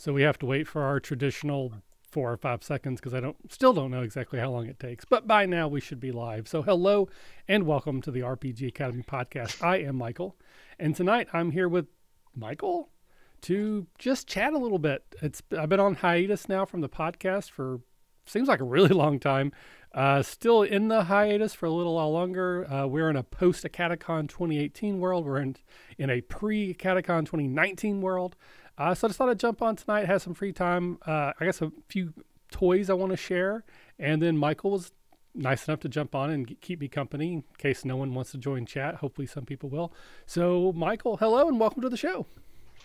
So we have to wait for our traditional 4 or 5 seconds because still don't know exactly how long it takes. But by now we should be live. So hello and welcome to the RPG Academy podcast. I am Michael, and tonight I'm here with Michael to just chat a little bit. I've been on hiatus now from the podcast for seems like a really long time. Still in the hiatus for a little while longer. We're in a post-Acadecon 2018 world. We're in a pre-Acadecon 2019 world. So I just thought I'd jump on tonight, have some free time. I guess a few toys I want to share. And then Michael was nice enough to jump on and keep me company in case no one wants to join chat. Hopefully some people will. So Michael, hello and welcome to the show.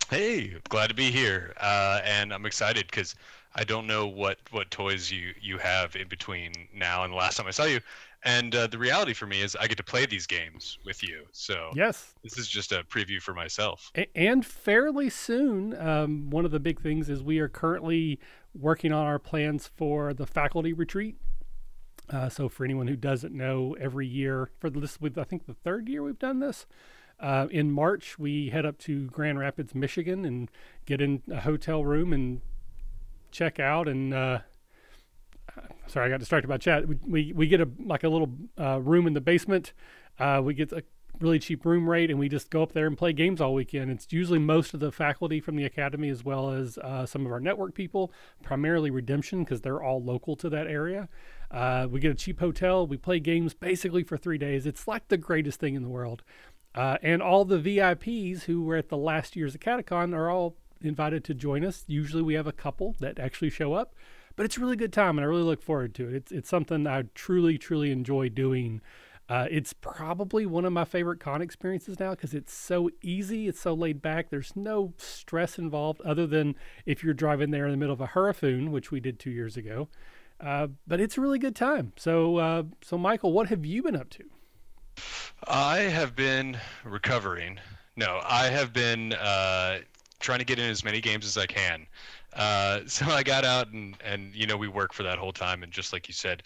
Hey, glad to be here. And I'm excited because I don't know what toys you have in between now and the last time I saw you. And the reality for me is I get to play these games with you. So yes, this is just a preview for myself. And fairly soon, one of the big things is we are currently working on our plans for the faculty retreat. So for anyone who doesn't know, every year for this, I think the third year we've done this. In March, we head up to Grand Rapids, Michigan, and get in a hotel room and check out. And sorry, I got distracted by chat. We get a little room in the basement. We get a really cheap room rate, and we just go up there and play games all weekend. It's usually most of the faculty from the academy, as well as some of our network people, primarily Redemption, because they're all local to that area. We get a cheap hotel. We play games basically for 3 days. It's like the greatest thing in the world. And all the VIPs who were at the last year's Acadecon are all invited to join us. Usually we have a couple that actually show up, but it's a really good time and I really look forward to it. It's something I truly, truly enjoy doing. It's probably one of my favorite con experiences now because it's so easy. It's so laid back. There's no stress involved other than if you're driving there in the middle of a hurricane, which we did 2 years ago. But it's a really good time. So Michael, what have you been up to? I have been recovering. No, I have been trying to get in as many games as I can. So I got out and we work for that whole time. And just like you said,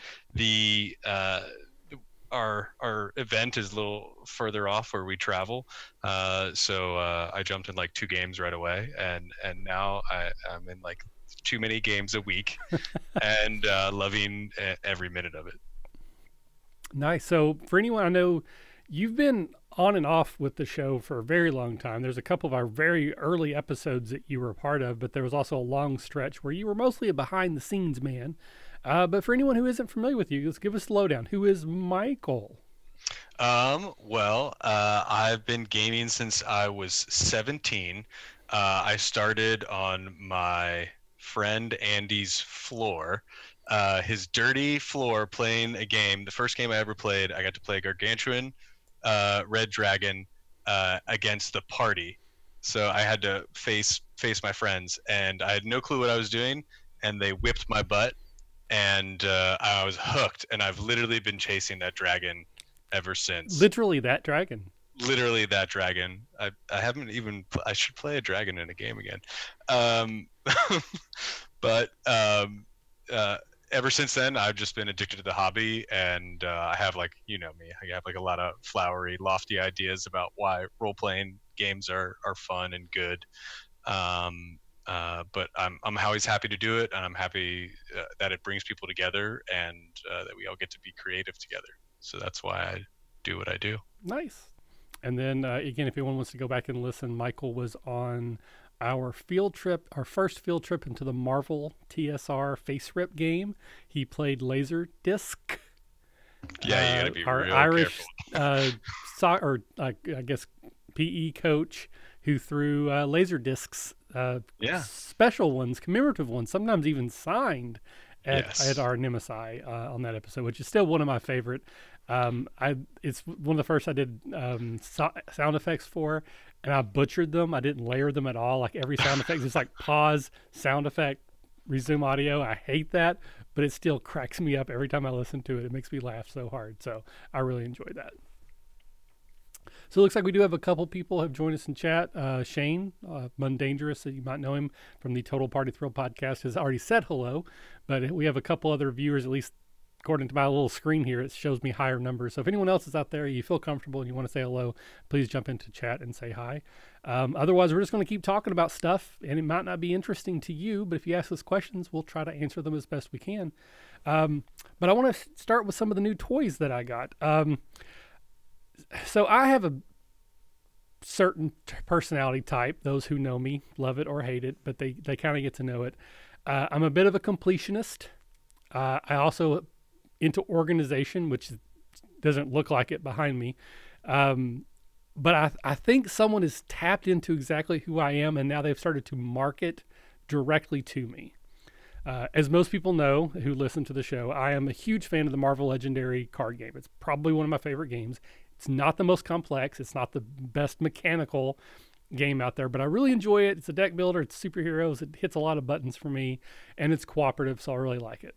our event is a little further off where we travel. So I jumped in like 2 games right away, and now I'm in like too many games a week, and loving every minute of it. Nice. So for anyone, I know you've been on and off with the show for a very long time. There's a couple of our very early episodes that you were a part of, but there was also a long stretch where you were mostly a behind the scenes man. But for anyone who isn't familiar with you, let's give us the lowdown. Who is Michael? I've been gaming since I was 17. I started on my friend Andy's floor. His dirty floor, playing a game. The first game I ever played, I got to play Gargantuan Red Dragon against the party. So I had to face my friends, and I had no clue what I was doing, and they whipped my butt, and I was hooked, and I've literally been chasing that dragon ever since. Literally that dragon. Literally that dragon. I haven't even. I should play a dragon in a game again. But ever since then, I've just been addicted to the hobby, and I have, like, you know me, I have like a lot of flowery, lofty ideas about why role-playing games are fun and good. But I'm always happy to do it, and I'm happy that it brings people together, and that we all get to be creative together. So that's why I do what I do. Nice. And then again, if anyone wants to go back and listen, Michael was on our first field trip into the Marvel TSR face rip game. He played Laser Disc. Yeah, you gotta be our real Irish careful. I guess PE coach who threw laser discs, special ones, commemorative ones, sometimes even signed at our Nemesis on that episode, which is still one of my favorite. It's one of the first I did sound effects for, and I butchered them. I didn't layer them at all. Like every sound effect is like pause, sound effect, resume audio. I hate that, but it still cracks me up every time I listen to it. It makes me laugh so hard. So I really enjoy that. So it looks like we do have a couple people have joined us in chat. Shane, Mundangerous, you might know him from the Total Party Thrill podcast, has already said hello, but we have a couple other viewers, at least according to my little screen here, it shows me higher numbers. So if anyone else is out there, you feel comfortable and you want to say hello, please jump into chat and say hi. Otherwise, we're just going to keep talking about stuff, and it might not be interesting to you, but if you ask us questions, we'll try to answer them as best we can. But I want to start with some of the new toys that I got. So I have a certain personality type. Those who know me love it or hate it, but they kind of get to know it. I'm a bit of a completionist. I also into organization, which doesn't look like it behind me. But I think someone has tapped into exactly who I am, and now they've started to market directly to me. As most people know who listen to the show, I am a huge fan of the Marvel Legendary card game. It's probably one of my favorite games. It's not the most complex. It's not the best mechanical game out there, but I really enjoy it. It's a deck builder. It's superheroes. It hits a lot of buttons for me, and it's cooperative, so I really like it.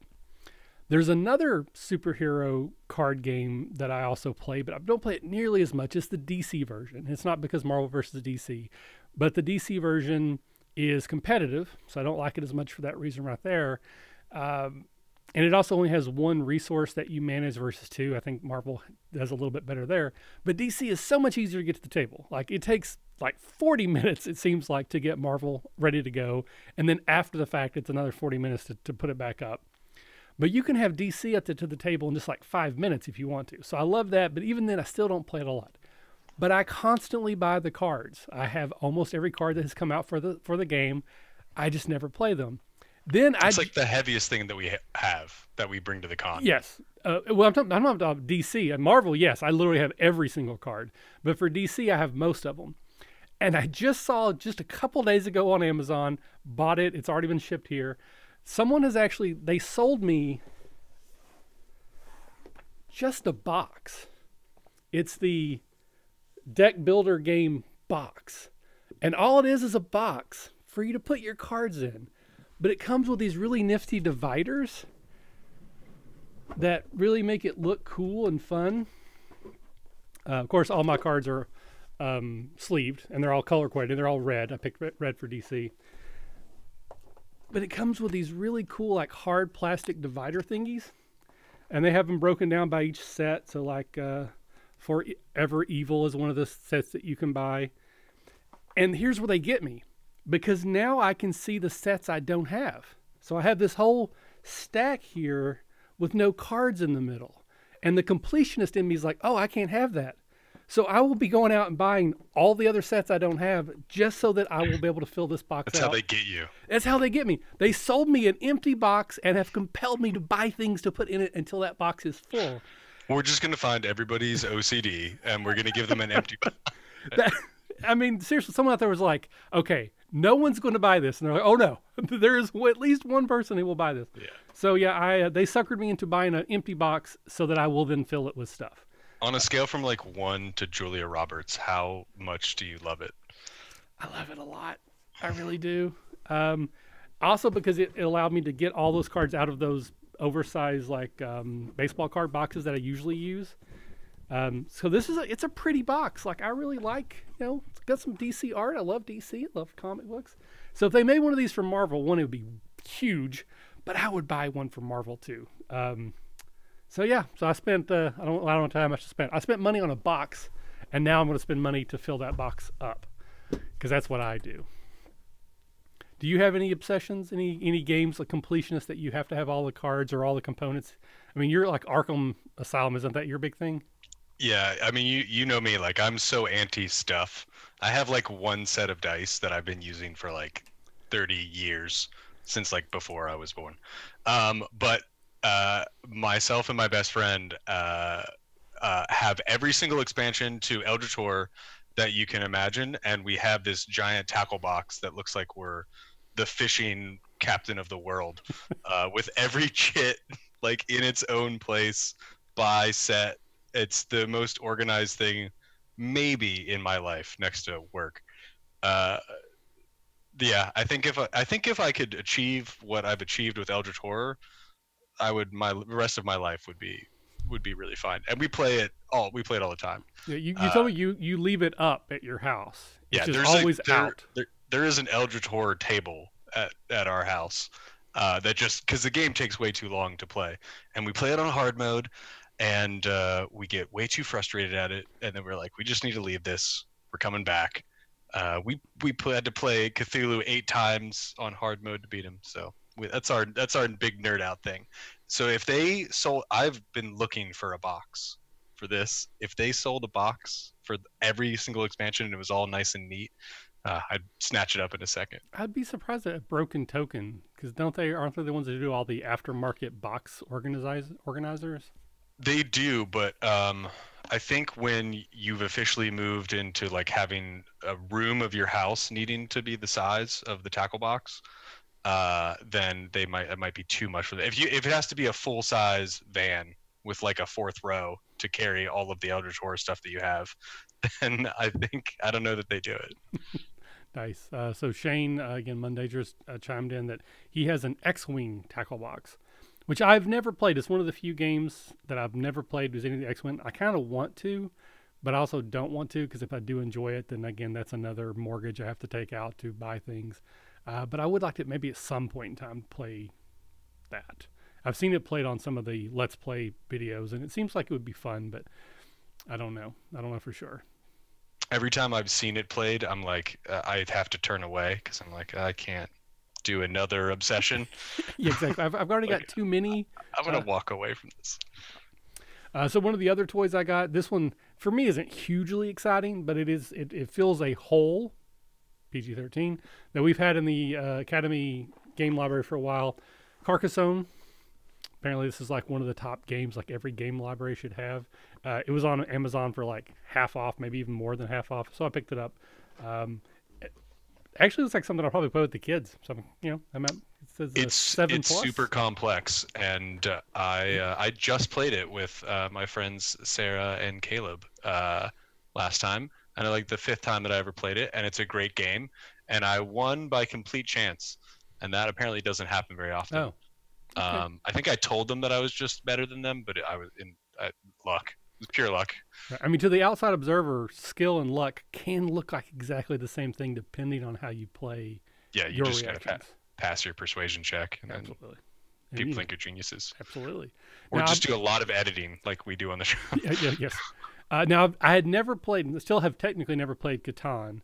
There's another superhero card game that I also play, but I don't play it nearly as much as the DC version. It's not because Marvel versus DC, but the DC version is competitive, so I don't like it as much for that reason right there. And it also only has one resource that you manage versus two. I think Marvel does a little bit better there. But DC is so much easier to get to the table. Like, it takes like 40 minutes, it seems like, to get Marvel ready to go. And then after the fact, it's another 40 minutes to put it back up. But you can have DC up to the table in just like 5 minutes if you want to. So I love that. But even then, I still don't play it a lot. But I constantly buy the cards. I have almost every card that has come out for the game. I just never play them. Then it's like the heaviest thing that we have that we bring to the con. Yes. Well, I'm not about DC. And Marvel, yes, I literally have every single card. But for DC, I have most of them. And I just saw just a couple days ago on Amazon, bought it. It's already been shipped here. Someone has actually, they sold me just a box. It's the deck builder game box. And all it is a box for you to put your cards in. But it comes with these really nifty dividers that really make it look cool and fun. Of course, all my cards are sleeved, and they're all color coordinated. They're all red. I picked red for DC. But it comes with these really cool, like, hard plastic divider thingies. And they have them broken down by each set. So, like, Forever Evil is one of the sets that you can buy. And here's where they get me. Because now I can see the sets I don't have. So I have this whole stack here with no cards in the middle. And the completionist in me is like, oh, I can't have that. So I will be going out and buying all the other sets I don't have just so that I will be able to fill this box out. That's how they get you. That's how they get me. They sold me an empty box and have compelled me to buy things to put in it until that box is full. We're just going to find everybody's OCD and we're going to give them an empty box. I mean, seriously, someone out there was like, okay, no one's going to buy this. And they're like, oh, no, there is at least one person who will buy this. Yeah. So, yeah, they suckered me into buying an empty box so that I will then fill it with stuff. On a scale from like 1 to Julia Roberts, how much do you love it? I love it a lot. I really do. Also because it allowed me to get all those cards out of those oversized like baseball card boxes that I usually use. So this is it's a pretty box. Like, I really like, it's got some DC art. I love DC. I love comic books. So if they made one of these from Marvel, one, it would be huge, but I would buy one from Marvel too. So yeah, so I spent, I don't know how much to spend. I spent money on a box, and now I'm going to spend money to fill that box up, because that's what I do. Do you have any obsessions, any games like completionist that you have to have all the cards or all the components? I mean, you're like Arkham Asylum, isn't that your big thing? Yeah, I mean, you know me, like, I'm so anti-stuff. I have like one set of dice that I've been using for like 30 years, since like before I was born. But myself and my best friend have every single expansion to Eldritch Horror that you can imagine, and we have this giant tackle box that looks like we're the fishing captain of the world, with every chit like in its own place by set. It's the most organized thing maybe in my life next to work. Yeah, I think if I could achieve what I've achieved with Eldritch Horror, the rest of my life would be really fine. And we play it all the time. Yeah, you told me you leave it up at your house. It's yeah, just always out. There is an Eldritch Horror table at our house. that just because the game takes way too long to play, and we play it on hard mode, and we get way too frustrated at it, and then we're like, we just need to leave this. We're coming back. We had to play Cthulhu 8 times on hard mode to beat him. So that's our big nerd out thing. So if they sold, I've been looking for a box for this. If they sold a box for every single expansion and it was all nice and neat, I'd snatch it up in a second. I'd be surprised at Broken Token, because aren't they the ones that do all the aftermarket box organizers? They do, but I think when you've officially moved into like having a room of your house needing to be the size of the tackle box, then it might be too much for them. If it has to be a full size van with like a 4th row to carry all of the Eldritch Horror stuff that you have, then I don't know that they do it. Nice. So Shane, again, Monday just chimed in that he has an X-Wing tackle box, which I've never played. It's one of the few games that I've never played with any of the X-Wing. I kind of want to, but I also don't want to, because if I do enjoy it, then again, that's another mortgage I have to take out to buy things. But I would like to maybe at some point in time play that. I've seen it played on some of the Let's Play videos, and it seems like it would be fun, but I don't know. I don't know for sure. Every time I've seen it played, I'm like, I'd have to turn away, because I'm like, I can't do another obsession. Yeah, exactly. I've already got too many. I'm going to walk away from this. So one of the other toys I got, this one for me isn't hugely exciting, but it fills a hole, PG-13, that we've had in the Academy game library for a while. Carcassonne. Apparently this is like one of the top games like every game library should have. It was on Amazon for like half off, maybe even more than half off. So I picked it up. Actually looks like something I'll probably play with the kids. So, it says it's 7+. Super complex, and I just played it with my friends Sarah and Caleb last time, and I like the 5th time that I ever played it, and it's a great game, and I won by complete chance, and that apparently doesn't happen very often. Oh. Okay. I think I told them that I was just better than them, but I was in luck. It was pure luck. I mean, to the outside observer, skill and luck can look like exactly the same thing depending on how you play. Yeah, you just gotta pass your persuasion check, and absolutely. then people think you're geniuses. Absolutely. Or now, just do a lot of editing like we do on the show. Yes. Now, I had never played, and still have technically never played Catan,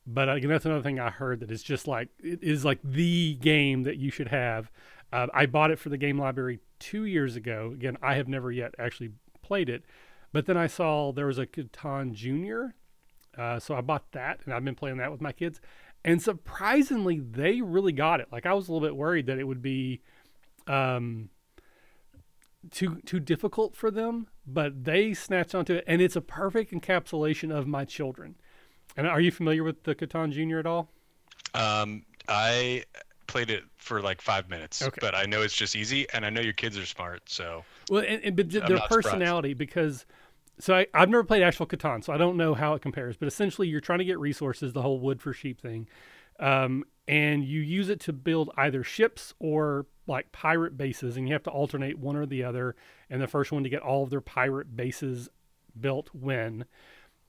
but again, that's another thing I heard, that it's just like, it is like the game that you should have. I bought it for the game library 2 years ago. Again, I have never yet actually played it, but then I saw there was a Catan Junior, so I bought that, and I've been playing that with my kids, and surprisingly, they really got it. Like, I was a little bit worried that it would be too difficult for them, but they snatched onto it, and it's a perfect encapsulation of my children. And are you familiar with the Catan Junior at all? I played it for like 5 minutes, okay. But I know it's just easy, and I know your kids are smart, so. Well, but their personality, surprised. Because, so I've never played actual Catan, so I don't know how it compares, but essentially you're trying to get resources, the whole wood for sheep thing, and you use it to build either ships or like pirate bases, and you have to alternate one or the other, and the first one to get all of their pirate bases built win.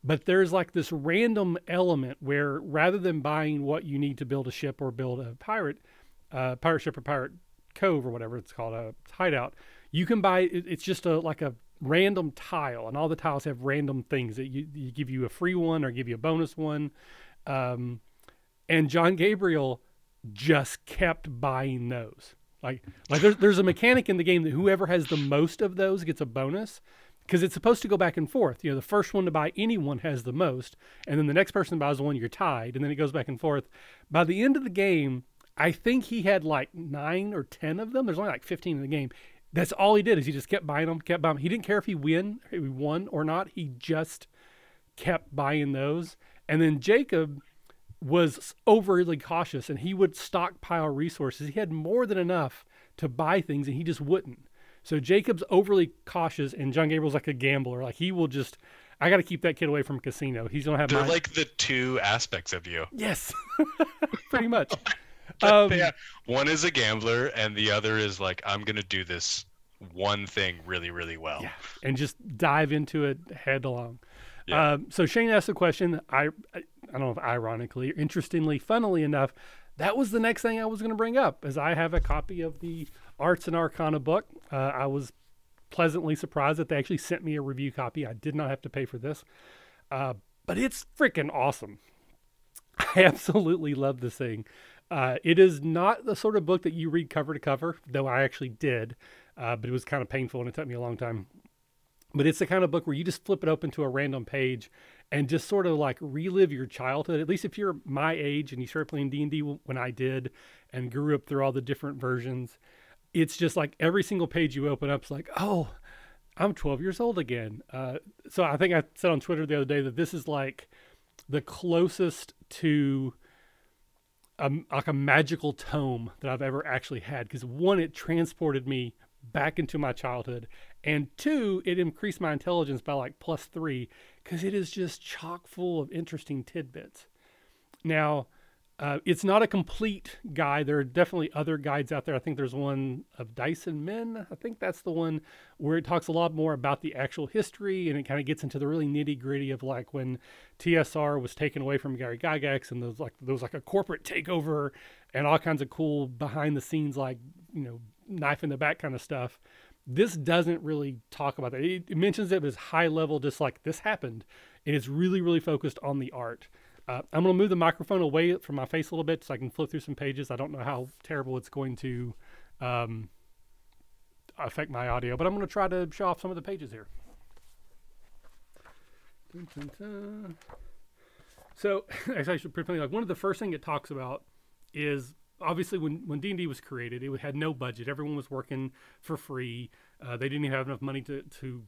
But there's like this random element where rather than buying what you need to build a ship or build a pirate ship or pirate cove or whatever it's called, a hideout, you can buy, it's just like a random tile, and all the tiles have random things that you give you a free one or give you a bonus one. And John Gabriel just kept buying those. Like there's a mechanic in the game that whoever has the most of those gets a bonus. Because it's supposed to go back and forth. The first one to buy anyone has the most, and then the next person buys the one, you're tied, and then it goes back and forth. By the end of the game, I think he had like 9 or 10 of them. There's only like 15 in the game. That's all he did, is he just kept buying them, kept buying them. He didn't care if he won or not. He just kept buying those. And then Jacob was overly cautious, and he would stockpile resources. He had more than enough to buy things, and he just wouldn't. So Jacob's overly cautious, and John Gabriel's like a gambler. Like, he will just, I got to keep that kid away from a casino. He's going to have They're like the two aspects of you. Yes, pretty much. Yeah. One is a gambler, and the other is like, I'm going to do this one thing really, really well. Yeah, and just dive into it headlong. Yeah. So Shane asked the question, I don't know if ironically or interestingly, funnily enough, that was the next thing I was going to bring up, as I have a copy of the Arts and Arcana book. I was pleasantly surprised that they actually sent me a review copy. I did not have to pay for this, but it's freaking awesome. I absolutely love this thing. It is not the sort of book that you read cover to cover, though I actually did, but it was kind of painful and it took me a long time. But it's the kind of book where you just flip it open to a random page and just sort of like relive your childhood. At least if you're my age and you started playing D&D when I did and grew up through all the different versions, it's just like every single page you open up is like, oh, I'm 12 years old again. So I think I said on Twitter the other day that this is like the closest to like a magical tome that I've ever actually had. Because one, it transported me back into my childhood, and two, it increased my intelligence by like +3 because it is just chock full of interesting tidbits. Now, it's not a complete guide. There are definitely other guides out there. I think there's one of Dice and Men. I think that's the one where it talks a lot more about the actual history, and it kind of gets into the really nitty gritty of like when TSR was taken away from Gary Gygax, and there was like a corporate takeover and all kinds of cool behind the scenes, like, you know, knife in the back kind of stuff. This doesn't really talk about that. It mentions it as high level, just like this happened, and it's really, really focused on the art. I'm going to move the microphone away from my face a little bit so I can flip through some pages. I don't know how terrible it's going to affect my audio, but I'm going to try to show off some of the pages here. Dun, dun, dun. So, actually, pretty funny, like one of the first things it talks about is obviously when D&D was created, it had no budget. Everyone was working for free. They didn't even have enough money to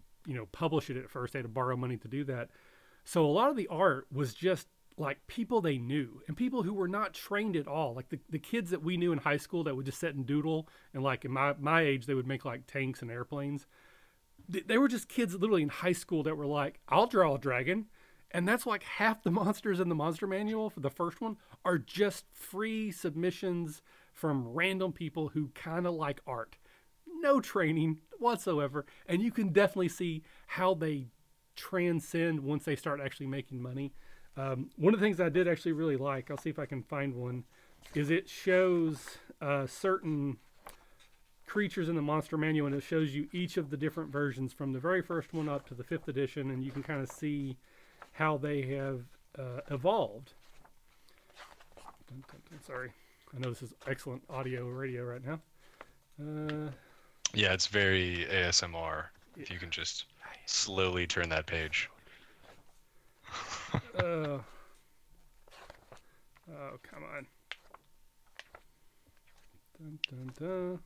publish it at first. They had to borrow money to do that. So a lot of the art was just like people they knew and people who were not trained at all. Like the kids that we knew in high school that would just sit and doodle, and like in my age, they would make like tanks and airplanes. They were just kids literally in high school that were like, I'll draw a dragon. And that's like half the monsters in the monster manual for the first one are just free submissions from random people who kind of like art. No training whatsoever. And you can definitely see how they transcend once they start actually making money. One of the things I did actually really like, I'll see if I can find one, is it shows certain creatures in the monster manual, and it shows you each of the different versions from the very first one up to the 5th edition, and you can kind of see how they have evolved. Sorry, I know this is excellent audio radio right now. Yeah, it's very ASMR. If you can just slowly turn that page. Oh, come on. Dun, dun,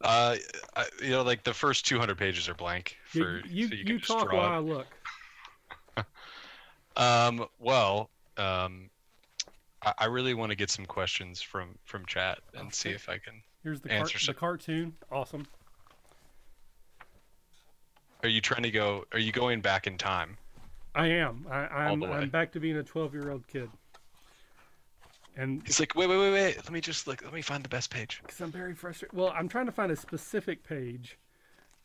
dun. Like the first 200 pages are blank. For, you so you can talk while I look. I really want to get some questions from chat and see if I can answer some. The cartoon. Awesome. Are you going back in time? I am. I'm back to being a 12-year-old kid. And he's like, wait. Let me find the best page. Because I'm very frustrated. Well, I'm trying to find a specific page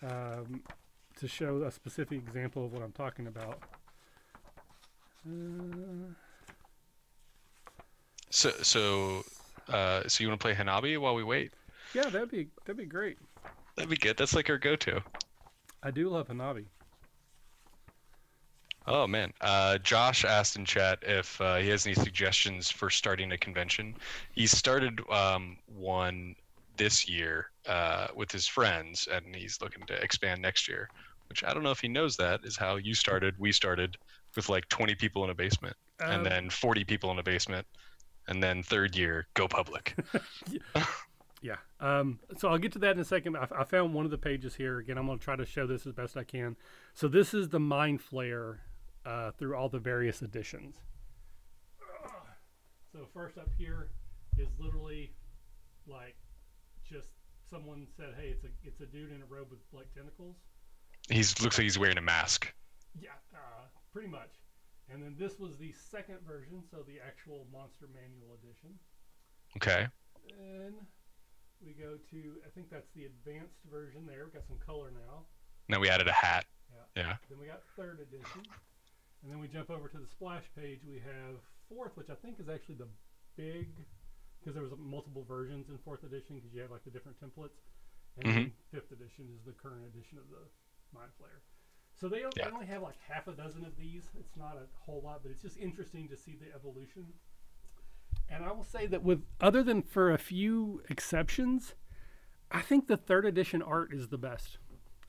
to show a specific example of what I'm talking about. So you want to play Hanabi while we wait? Yeah, that'd be great. That'd be good. That's like our go-to. I do love Hanabi. Oh man, Josh asked in chat if he has any suggestions for starting a convention. He started one this year with his friends, and he's looking to expand next year. Which I don't know if he knows that is how you started. We started with like 20 people in a basement, and then 40 people in a basement, and then third year go public. Yeah. So I'll get to that in a second. I found one of the pages here. Again, I'm going to try to show this as best I can. So this is the Mind Flayer through all the various editions. So first up here is literally like just someone said, hey, it's a dude in a robe with like tentacles. Looks like he's wearing a mask. Yeah, pretty much. And then this was the second version, so the actual Monster Manual edition. Okay. Then we go to, I think that's the advanced version there. We've got some color now. Now we added a hat. Yeah. Then we got third edition. And then we jump over to the splash page. We have fourth, which I think is actually the big because there was multiple versions in 4th edition because you had like the different templates, and Mhm. then 5th edition is the current edition of the Mind Flayer. So they only have like half a dozen of these. It's not a whole lot, but it's just interesting to see the evolution. And I will say that other than for a few exceptions, I think the 3rd edition art is the best.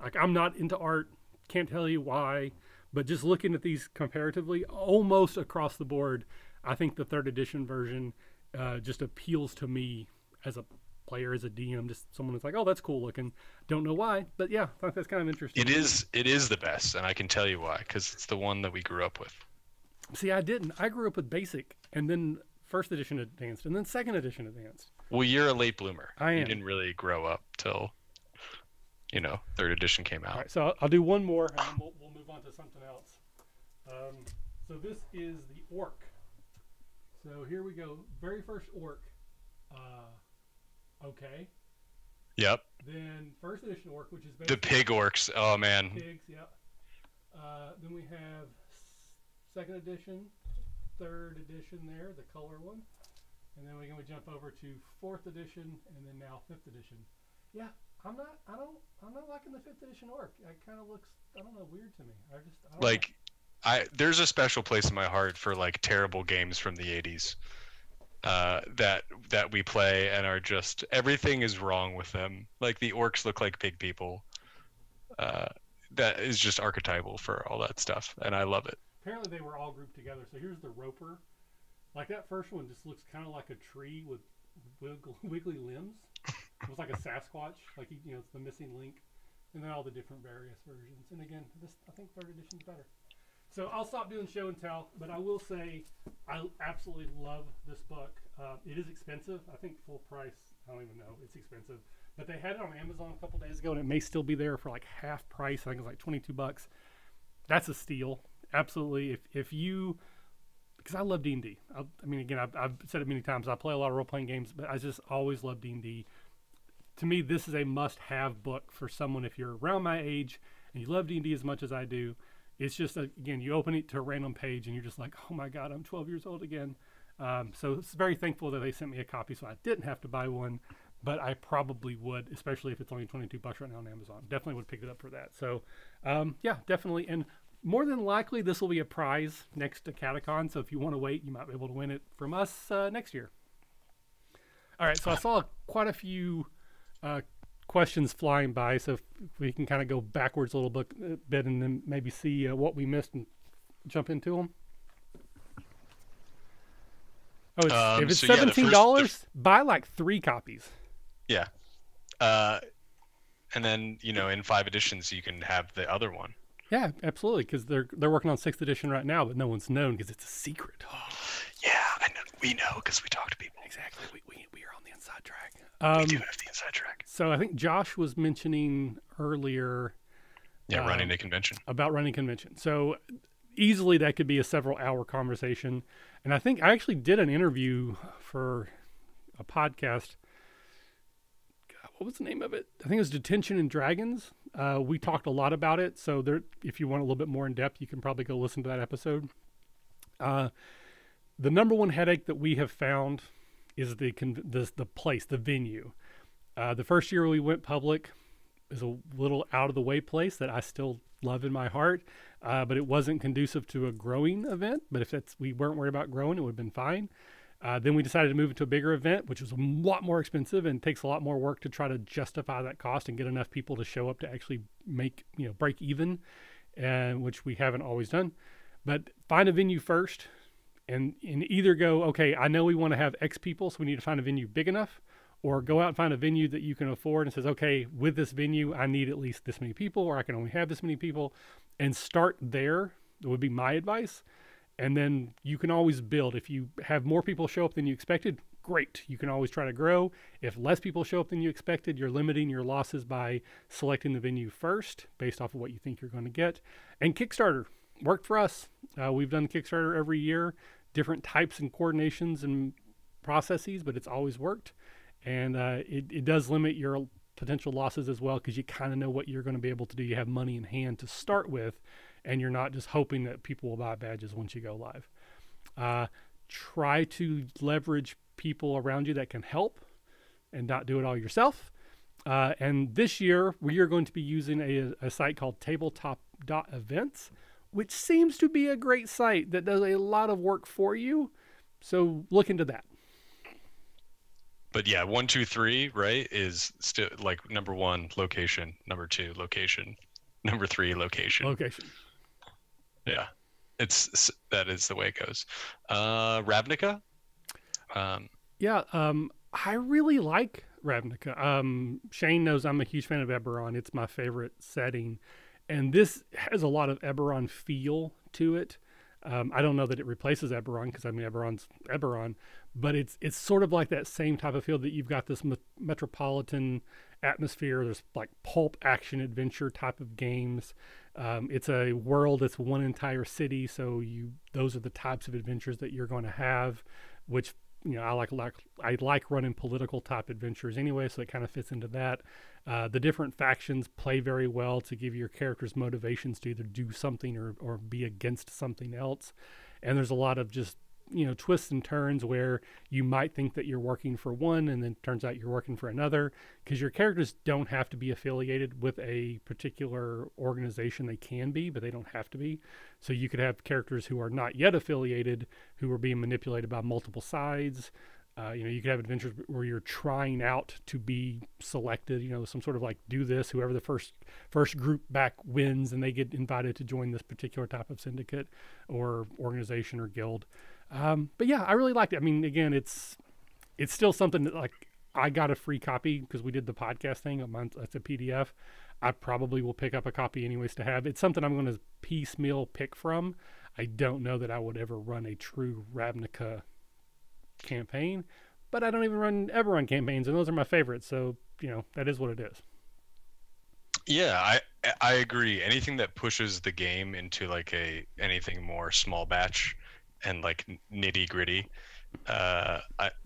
Like, I'm not into art, can't tell you why, but just looking at these comparatively, almost across the board, I think the 3rd edition version just appeals to me as a player, as a DM, just someone that's like, oh, that's cool looking. Don't know why, but yeah, I thought that's kind of interesting. It is the best, and I can tell you why, because it's the one that we grew up with. See, I didn't. I grew up with Basic, and then 1st edition Advanced, and then 2nd edition Advanced. Well, you're a late bloomer. I am. You didn't really grow up till, 3rd edition came out. All right, so I'll do one more, and then we'll move on to something else. So this is the Orc. So here we go. Very first Orc. Okay. Yep. Then 1st edition Orc, which is The pig orcs. Oh, man. Pigs, yeah. Then we have 2nd edition, 3rd edition there, the color one. And then we're going to jump over to 4th edition, and then now 5th edition. Yeah, I'm not liking the 5th edition Orc. It kind of looks, I don't know, weird to me. I don't know. There's a special place in my heart for like terrible games from the 80s that we play and are just, everything is wrong with them. Like, the orcs look like pig people. That is just archetypal for all that stuff, and I love it. Apparently they were all grouped together. So here's the Roper. Like, that first one just looks kind of like a tree with wiggly limbs. It was like a Sasquatch, like, it's the missing link, and then all the different various versions. And again, I think 3rd edition's better. So I'll stop doing show and tell, but I will say I absolutely love this book. It is expensive. I think full price. I don't even know. It's expensive, but they had it on Amazon a couple days ago, and it may still be there for like half price. I think it's like $22. That's a steal. Absolutely. If you, because I love D&D. I mean, again, I've said it many times. I play a lot of role-playing games, but I just always love D&D. To me, this is a must-have book for someone if you're around my age and you love D&D as much as I do. It's just, again, you open it to a random page and you're just like, oh my God, I'm 12 years old again. So it's very thankful that they sent me a copy so I didn't have to buy one, but I probably would, especially if it's only $22 right now on Amazon. Definitely would pick it up for that. So yeah, definitely. And more than likely, this will be a prize next to Acadecon. So if you want to wait, you might be able to win it from us next year. All right, so I saw quite a few questions flying by, so if we can kind of go backwards a little bit and then maybe see what we missed and jump into them. Oh, if it's so yeah, $17, buy like 3 copies. Yeah. And then, in 5 editions, you can have the other one. Yeah, absolutely, because they're working on 6th edition right now, but no one's known because it's a secret. Oh. Yeah, I know. We know because we talk to people. Exactly. We are on the inside track. We do have the inside track. So I think Josh was mentioning earlier. Yeah, running a convention. About running a convention. So easily that could be a several-hour conversation. And I think I actually did an interview for a podcast. God, what was the name of it? I think it was Detention and Dragons. We talked a lot about it. So there, if you want a little bit more in depth, you can probably go listen to that episode. The number one headache that we have found is the place, the venue. The first year we went public is a little out of the way place that I still love in my heart, but it wasn't conducive to a growing event. But if we weren't worried about growing, it would have been fine. Then we decided to move it to a bigger event, which was a lot more expensive and takes a lot more work to try to justify that cost and get enough people to show up to actually make, break even, and which we haven't always done. But find a venue first. And either go, okay, I know we want to have X people, so we need to find a venue big enough, or go out and find a venue that you can afford and says, okay, with this venue, I need at least this many people, or I can only have this many people, and start there. That would be my advice. And then you can always build. If you have more people show up than you expected, great. You can always try to grow. If less people show up than you expected, you're limiting your losses by selecting the venue first based off of what you think you're going to get. And Kickstarter worked for us. We've done Kickstarter every year, different types and coordinations and processes, but it's always worked. And it does limit your potential losses as well, because you kind of know what you're going to be able to do. You have money in hand to start with, and you're not just hoping that people will buy badges once you go live. Try to leverage people around you that can help and not do it all yourself. And this year, we are going to be using a site called tabletop.events, which seems to be a great site that does a lot of work for you. So look into that. But yeah, 1, 2, 3, right, is still like number 1, location. Number 2, location. Number 3, location. Location. Yeah, that is the way it goes. Ravnica. I really like Ravnica. Shane knows I'm a huge fan of Eberron. It's my favorite setting, and this has a lot of Eberron feel to it. I don't know that it replaces Eberron, because I mean Eberron's Eberron, but it's sort of like that same type of feel, that you've got this metropolitan atmosphere. There's like pulp action adventure type of games. It's a world that's one entire city, so those are the types of adventures that you're going to have, which I like running political type adventures anyway, so it kind of fits into that. The different factions play very well to give your characters motivations to either do something or be against something else. And there's a lot of just twists and turns where you might think that you're working for one, and then it turns out you're working for another, because your characters don't have to be affiliated with a particular organization. They can be, but they don't have to be. So you could have characters who are not yet affiliated, who are being manipulated by multiple sides. You could have adventures where you're trying out to be selected, some sort of like, do this, whoever the first group back wins, and they get invited to join this particular type of syndicate or organization or guild. But yeah, I really liked it. I mean, again, it's still something that, like, I got a free copy because we did the podcast thing a month. That's a PDF. I probably will pick up a copy anyways to have. It's something I'm going to piecemeal pick from. I don't know that I would ever run a true Ravnica campaign, but I don't even run Eberron campaigns, and those are my favorites. So, that is what it is. Yeah, I agree. Anything that pushes the game into like anything more small batch and like nitty gritty,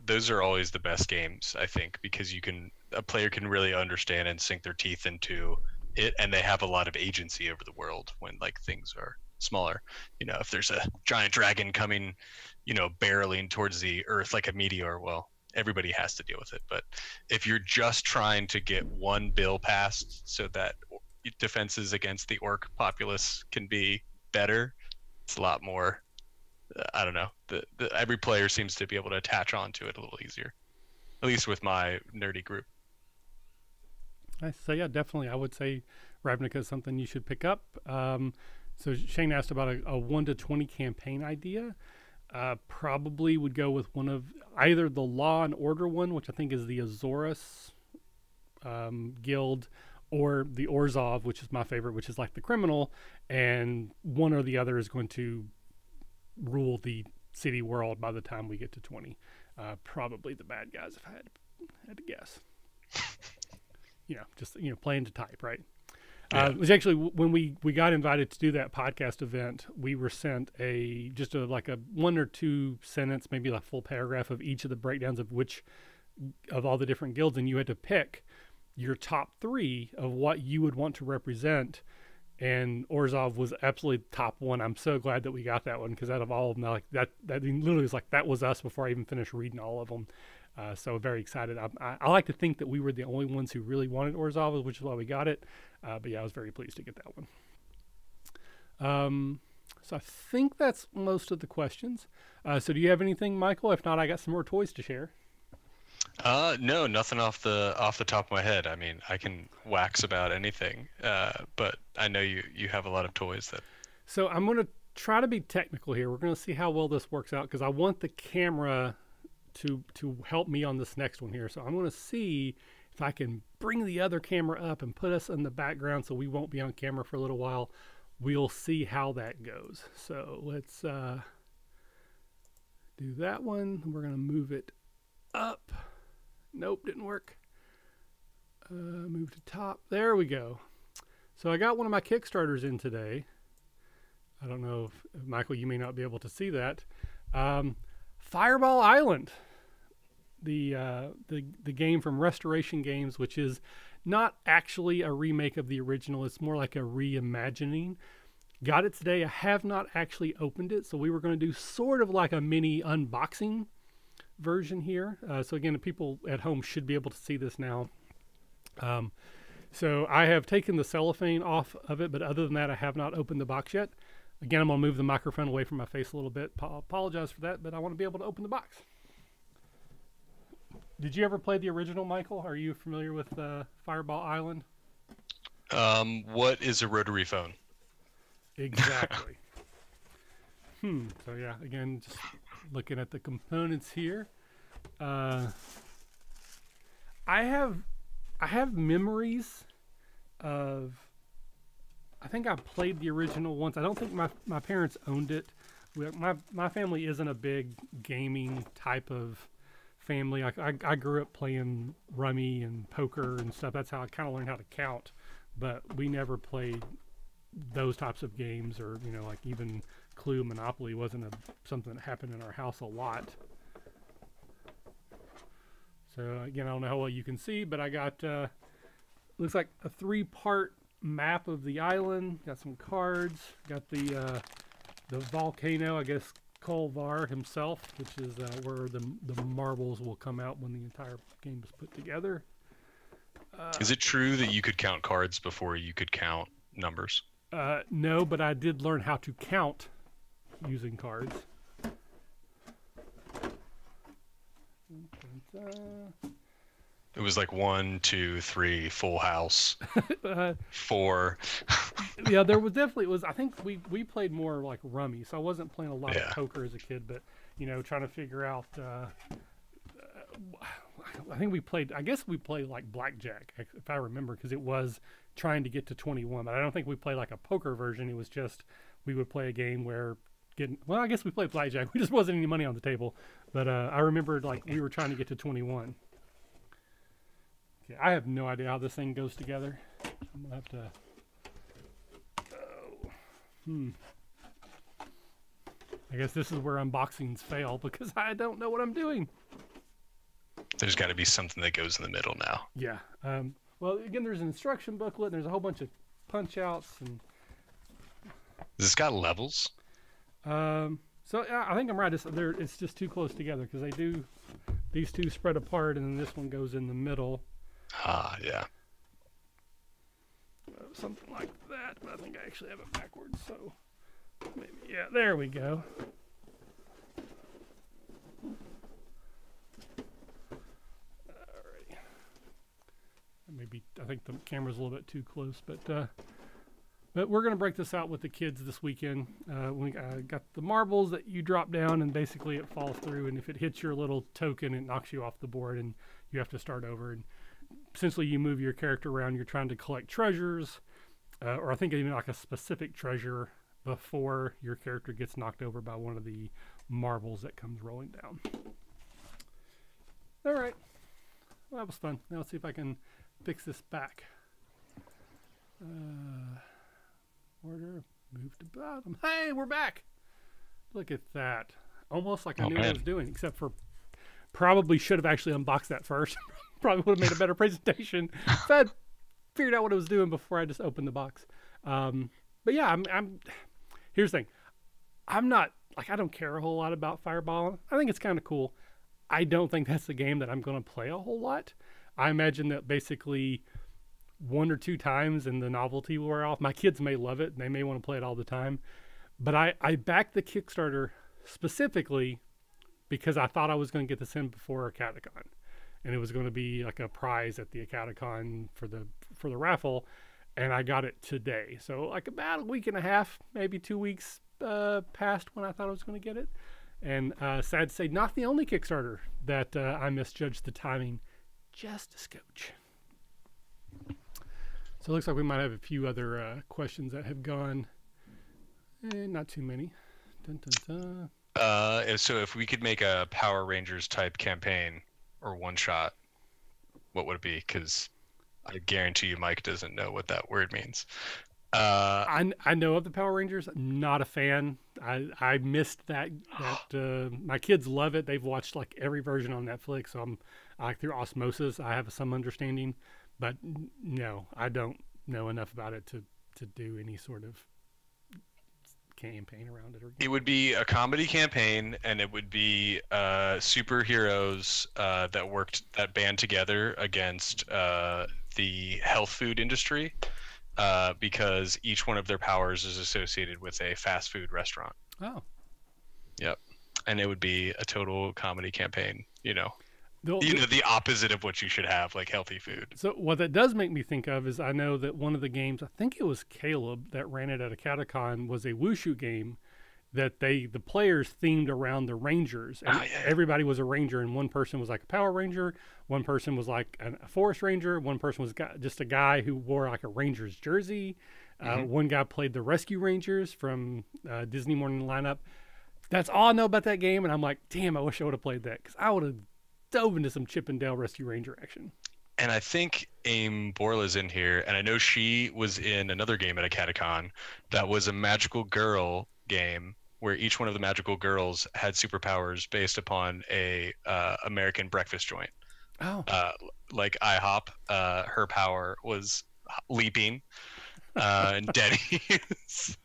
those are always the best games, I think, because a player can really understand and sink their teeth into it, and they have a lot of agency over the world when like things are smaller. If there's a giant dragon coming, barreling towards the earth like a meteor, well, everybody has to deal with it. But if you're just trying to get one bill passed so that defenses against the orc populace can be better, it's a lot more, I don't know, every player seems to be able to attach onto it a little easier, at least with my nerdy group. So yeah, definitely, I would say Ravnica is something you should pick up. So Shane asked about a 1 to 20 campaign idea. Probably would go with one of either the Law and Order one, which I think is the Azores guild, or the Orzhov, which is my favorite, which is like the criminal, and one or the other is going to rule the city world by the time we get to 20. Probably the bad guys, if I had to guess. Just playing to type, right? Yeah. It was actually when we got invited to do that podcast event, we were sent just a 1 or 2 sentence, maybe like full paragraph of each of the breakdowns of all the different guilds, and you had to pick your top 3 of what you would want to represent. And Orzhov was absolutely top 1. I'm so glad that we got that one, because out of all of them, like that literally was like, that was us before I even finished reading all of them. So very excited. I like to think that we were the only ones who really wanted Orzhov, which is why we got it. But yeah, I was very pleased to get that one. So I think that's most of the questions. So do you have anything, Michael? If not, I got some more toys to share. No, nothing off the top of my head. I mean, I can wax about anything, but I know you have a lot of toys that. So I'm going to try to be technical here. We're going to see how well this works out, because I want the camera to help me on this next one here. So I'm going to see if I can bring the other camera up and put us in the background so we won't be on camera for a little while. We'll see how that goes. So let's do that one. We're going to move it up. Nope, didn't work. Move to top. There we go. So I got one of my Kickstarters in today. I don't know if Michael, you may not be able to see that. Fireball Island, the game from Restoration Games, which is not actually a remake of the original. It's more like a reimagining. Got it today. I have not actually opened it, so we were going to do sort of like a mini unboxing version here. So again, the people at home should be able to see this now. So I have taken the cellophane off of it, but other than that, I have not opened the box yet. Again, I'm going to move the microphone away from my face a little bit. Apologize for that, but I want to be able to open the box. Did you ever play the original, Michael? Are you familiar with Fireball Island? What is a rotary phone? Exactly. So yeah, again, just looking at the components here. I have memories of, I think I played the original once. I don't think my parents owned it. My family isn't a big gaming type of family. I grew up playing rummy and poker and stuff. That's how I kind of learned how to count. But we never played those types of games, or like even Clue, Monopoly wasn't something that happened in our house a lot. So again, I don't know how well you can see, but I got looks like a 3-part map of the island. Got some cards. Got the volcano, I guess Kolvar himself, which is where the marbles will come out when the entire game is put together. Is it true that you could count cards before you could count numbers? No, but I did learn how to count using cards. It was like 1, 2, 3, full house, 4. Yeah, there was definitely I think we played more like rummy, so I wasn't playing a lot of poker as a kid, but trying to figure out. I think I guess we played like blackjack, if I remember, because it was trying to get to 21. But I don't think we played like a poker version. It was just we would play a game where I guess we played blackjack. We just wasn't any money on the table. But I remembered like we were trying to get to 21. Okay, I have no idea how this thing goes together. I'm gonna have to. I guess this is where unboxings fail because I don't know what I'm doing. There's got to be something that goes in the middle now. Yeah. Well, again, there's an instruction booklet. And there's a whole bunch of punch outs and. Has this got levels? So yeah, I think I'm right. It's just too close together because these two spread apart and then this one goes in the middle. Yeah. Something like that, but I think I actually have it backwards. So maybe, yeah, there we go. Alrighty. Maybe I think the camera's a little bit too close, but we're gonna break this out with the kids this weekend. We got the marbles that you drop down, and basically it falls through, and if it hits your little token, it knocks you off the board, and you have to start over. And essentially, you move your character around. You're trying to collect treasures, or I think even like a specific treasure before your character gets knocked over by one of the marbles that comes rolling down. All right, well, that was fun. Now let's see if I can fix this back. Order, move to bottom. Hey, we're back. Look at that. Almost like I knew what I was doing, except for probably should have actually unboxed that first. Probably would have made a better presentation if I'd figured out what I was doing before I just opened the box. But yeah, I'm here's the thing. I'm not, like, I don't care a whole lot about Fireball. I think it's kind of cool. I don't think that's the game that I'm going to play a whole lot. I imagine that basically 1 or 2 times and the novelty will wear off. My kids may love it and they may want to play it all the time. But I backed the Kickstarter specifically because I thought I was going to get this in before Acadecon. And it was going to be like a prize at the Acadecon for the raffle. And I got it today. So like about a week and a half, maybe 2 weeks past when I thought I was going to get it. And sad to say, not the only Kickstarter that I misjudged the timing, just a scotch. So it looks like we might have a few other questions that have gone. Not too many. Dun, dun, dun. So if we could make a Power Rangers type campaign or one shot, what would it be? Because I guarantee you Mike doesn't know what that word means. I know of the Power Rangers. Not a fan. I missed that. My kids love it. They've watched like every version on Netflix. So I'm like through osmosis. I have some understanding, but no, I don't know enough about it to do any sort of campaign around it. Or It would be a comedy campaign, and it would be superheroes that band together against the health food industry, because each one of their powers is associated with a fast food restaurant. Oh. Yep. And it would be a total comedy campaign, The- the opposite of what you should have, like healthy food. So what that does make me think of is I know that one of the games, I think it was Caleb that ran it at Acadecon, was a wushu game that the players themed around the rangers. And everybody was a ranger, and one person was like a power ranger, one person was like a forest ranger, one person was just a guy who wore like a ranger's jersey. One guy played the rescue rangers from Disney Morning Lineup. That's all I know about that game, and I'm like, damn, I wish I would have played that, because I would have dove into some Chip and Dale Rescue Ranger action. And I think Aim Borla's in here, and I know she was in another game at Acadecon that was a magical girl game where each one of the magical girls had superpowers based upon a American breakfast joint. Oh. Like IHOP, her power was leaping, and Denny's,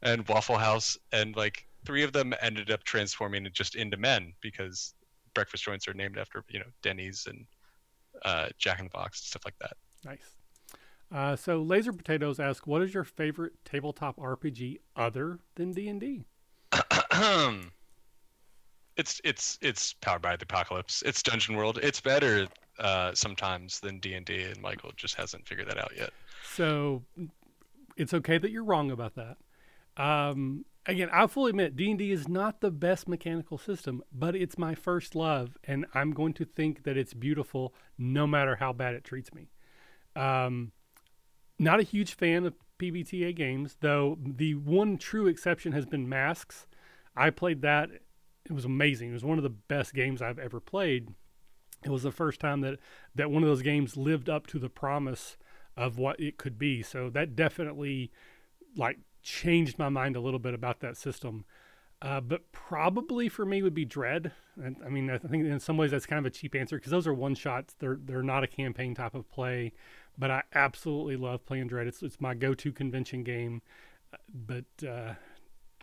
and Waffle House, and like 3 of them ended up transforming just into men because breakfast joints are named after Denny's and Jack in the Box and stuff like that. Nice. So Laser Potatoes ask, what is your favorite tabletop RPG other than D&D? It's Powered by the Apocalypse. It's Dungeon World. It's better sometimes than D&D, and Michael just hasn't figured that out yet. So it's okay that you're wrong about that. Again, I'll fully admit D&D is not the best mechanical system, but it's my first love, and I'm going to think that it's beautiful no matter how bad it treats me. Not a huge fan of PBTA games, though the one true exception has been Masks. I played that. It was amazing. It was one of the best games I've ever played. It was the first time that one of those games lived up to the promise of what it could be. So that definitely changed my mind a little bit about that system. But probably for me would be Dread. And I mean, I think in some ways that's kind of a cheap answer because those are one shots. They're not a campaign type of play, but I absolutely love playing Dread. It's my go-to convention game. But I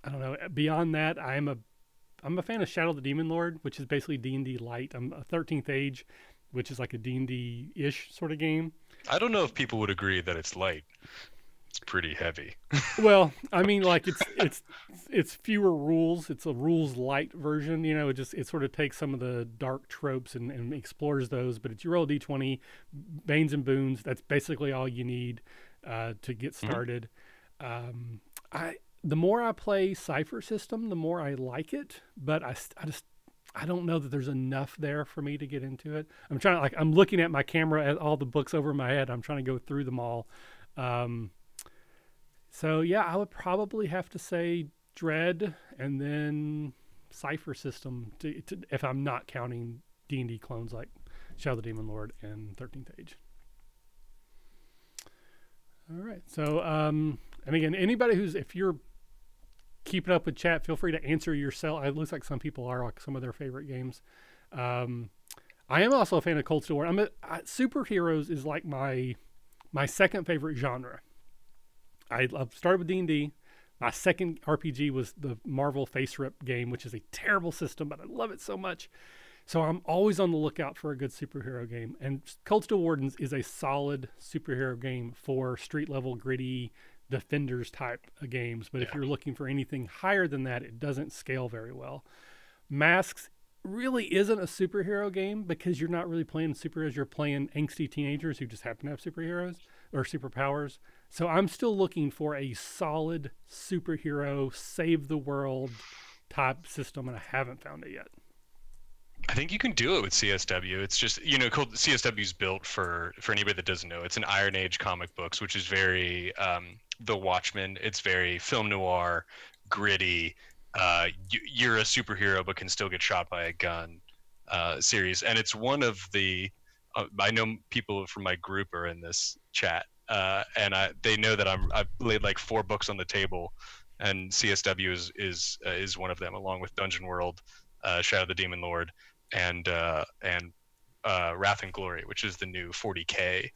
don't know. Beyond that, I'm a fan of Shadow the Demon Lord, which is basically D&D light. I'm a 13th Age, which is like a D&D-ish sort of game. I don't know if people would agree that it's light. It's pretty heavy. Well, I mean, it's fewer rules. It's a rules light version. It sort of takes some of the dark tropes and explores those. But it's you roll a d20, Banes and Boons. That's basically all you need to get started. The more I play Cypher System, the more I like it. But I don't know that there's enough there for me to get into it. I'm looking at my camera at all the books over my head. I'm trying to go through them all. So yeah, I would probably have to say Dread and then Cypher System if I'm not counting D&D clones like Shadow the Demon Lord and 13th Age. All right. So, and again, anybody if you're keeping up with chat, feel free to answer yourself. It looks like some people are like some of their favorite games. I am also a fan of Cold Steel War. Superheroes is like my second favorite genre. I've started with D&D. My second RPG was the Marvel Face Rip game, which is a terrible system, but I love it so much. So I'm always on the lookout for a good superhero game. And Cold Steel Wardens is a solid superhero game for street-level, gritty, Defenders type of games. But if you're looking for anything higher than that, it doesn't scale very well. Masks really isn't a superhero game because you're not really playing superheroes. You're playing angsty teenagers who just happen to have superheroes or superpowers. So I'm still looking for a solid superhero, save the world type system, and I haven't found it yet. I think you can do it with CSW. It's just, CSW is built for anybody that doesn't know. It's an Iron Age comic books, which is very The Watchmen. It's very film noir, gritty. You're a superhero but can still get shot by a gun series. And it's one of the I know people from my group are in this chat. And they know that I've laid like 4 books on the table, and CSW is one of them, along with Dungeon World, Shadow the Demon Lord, and Wrath and Glory, which is the new 40K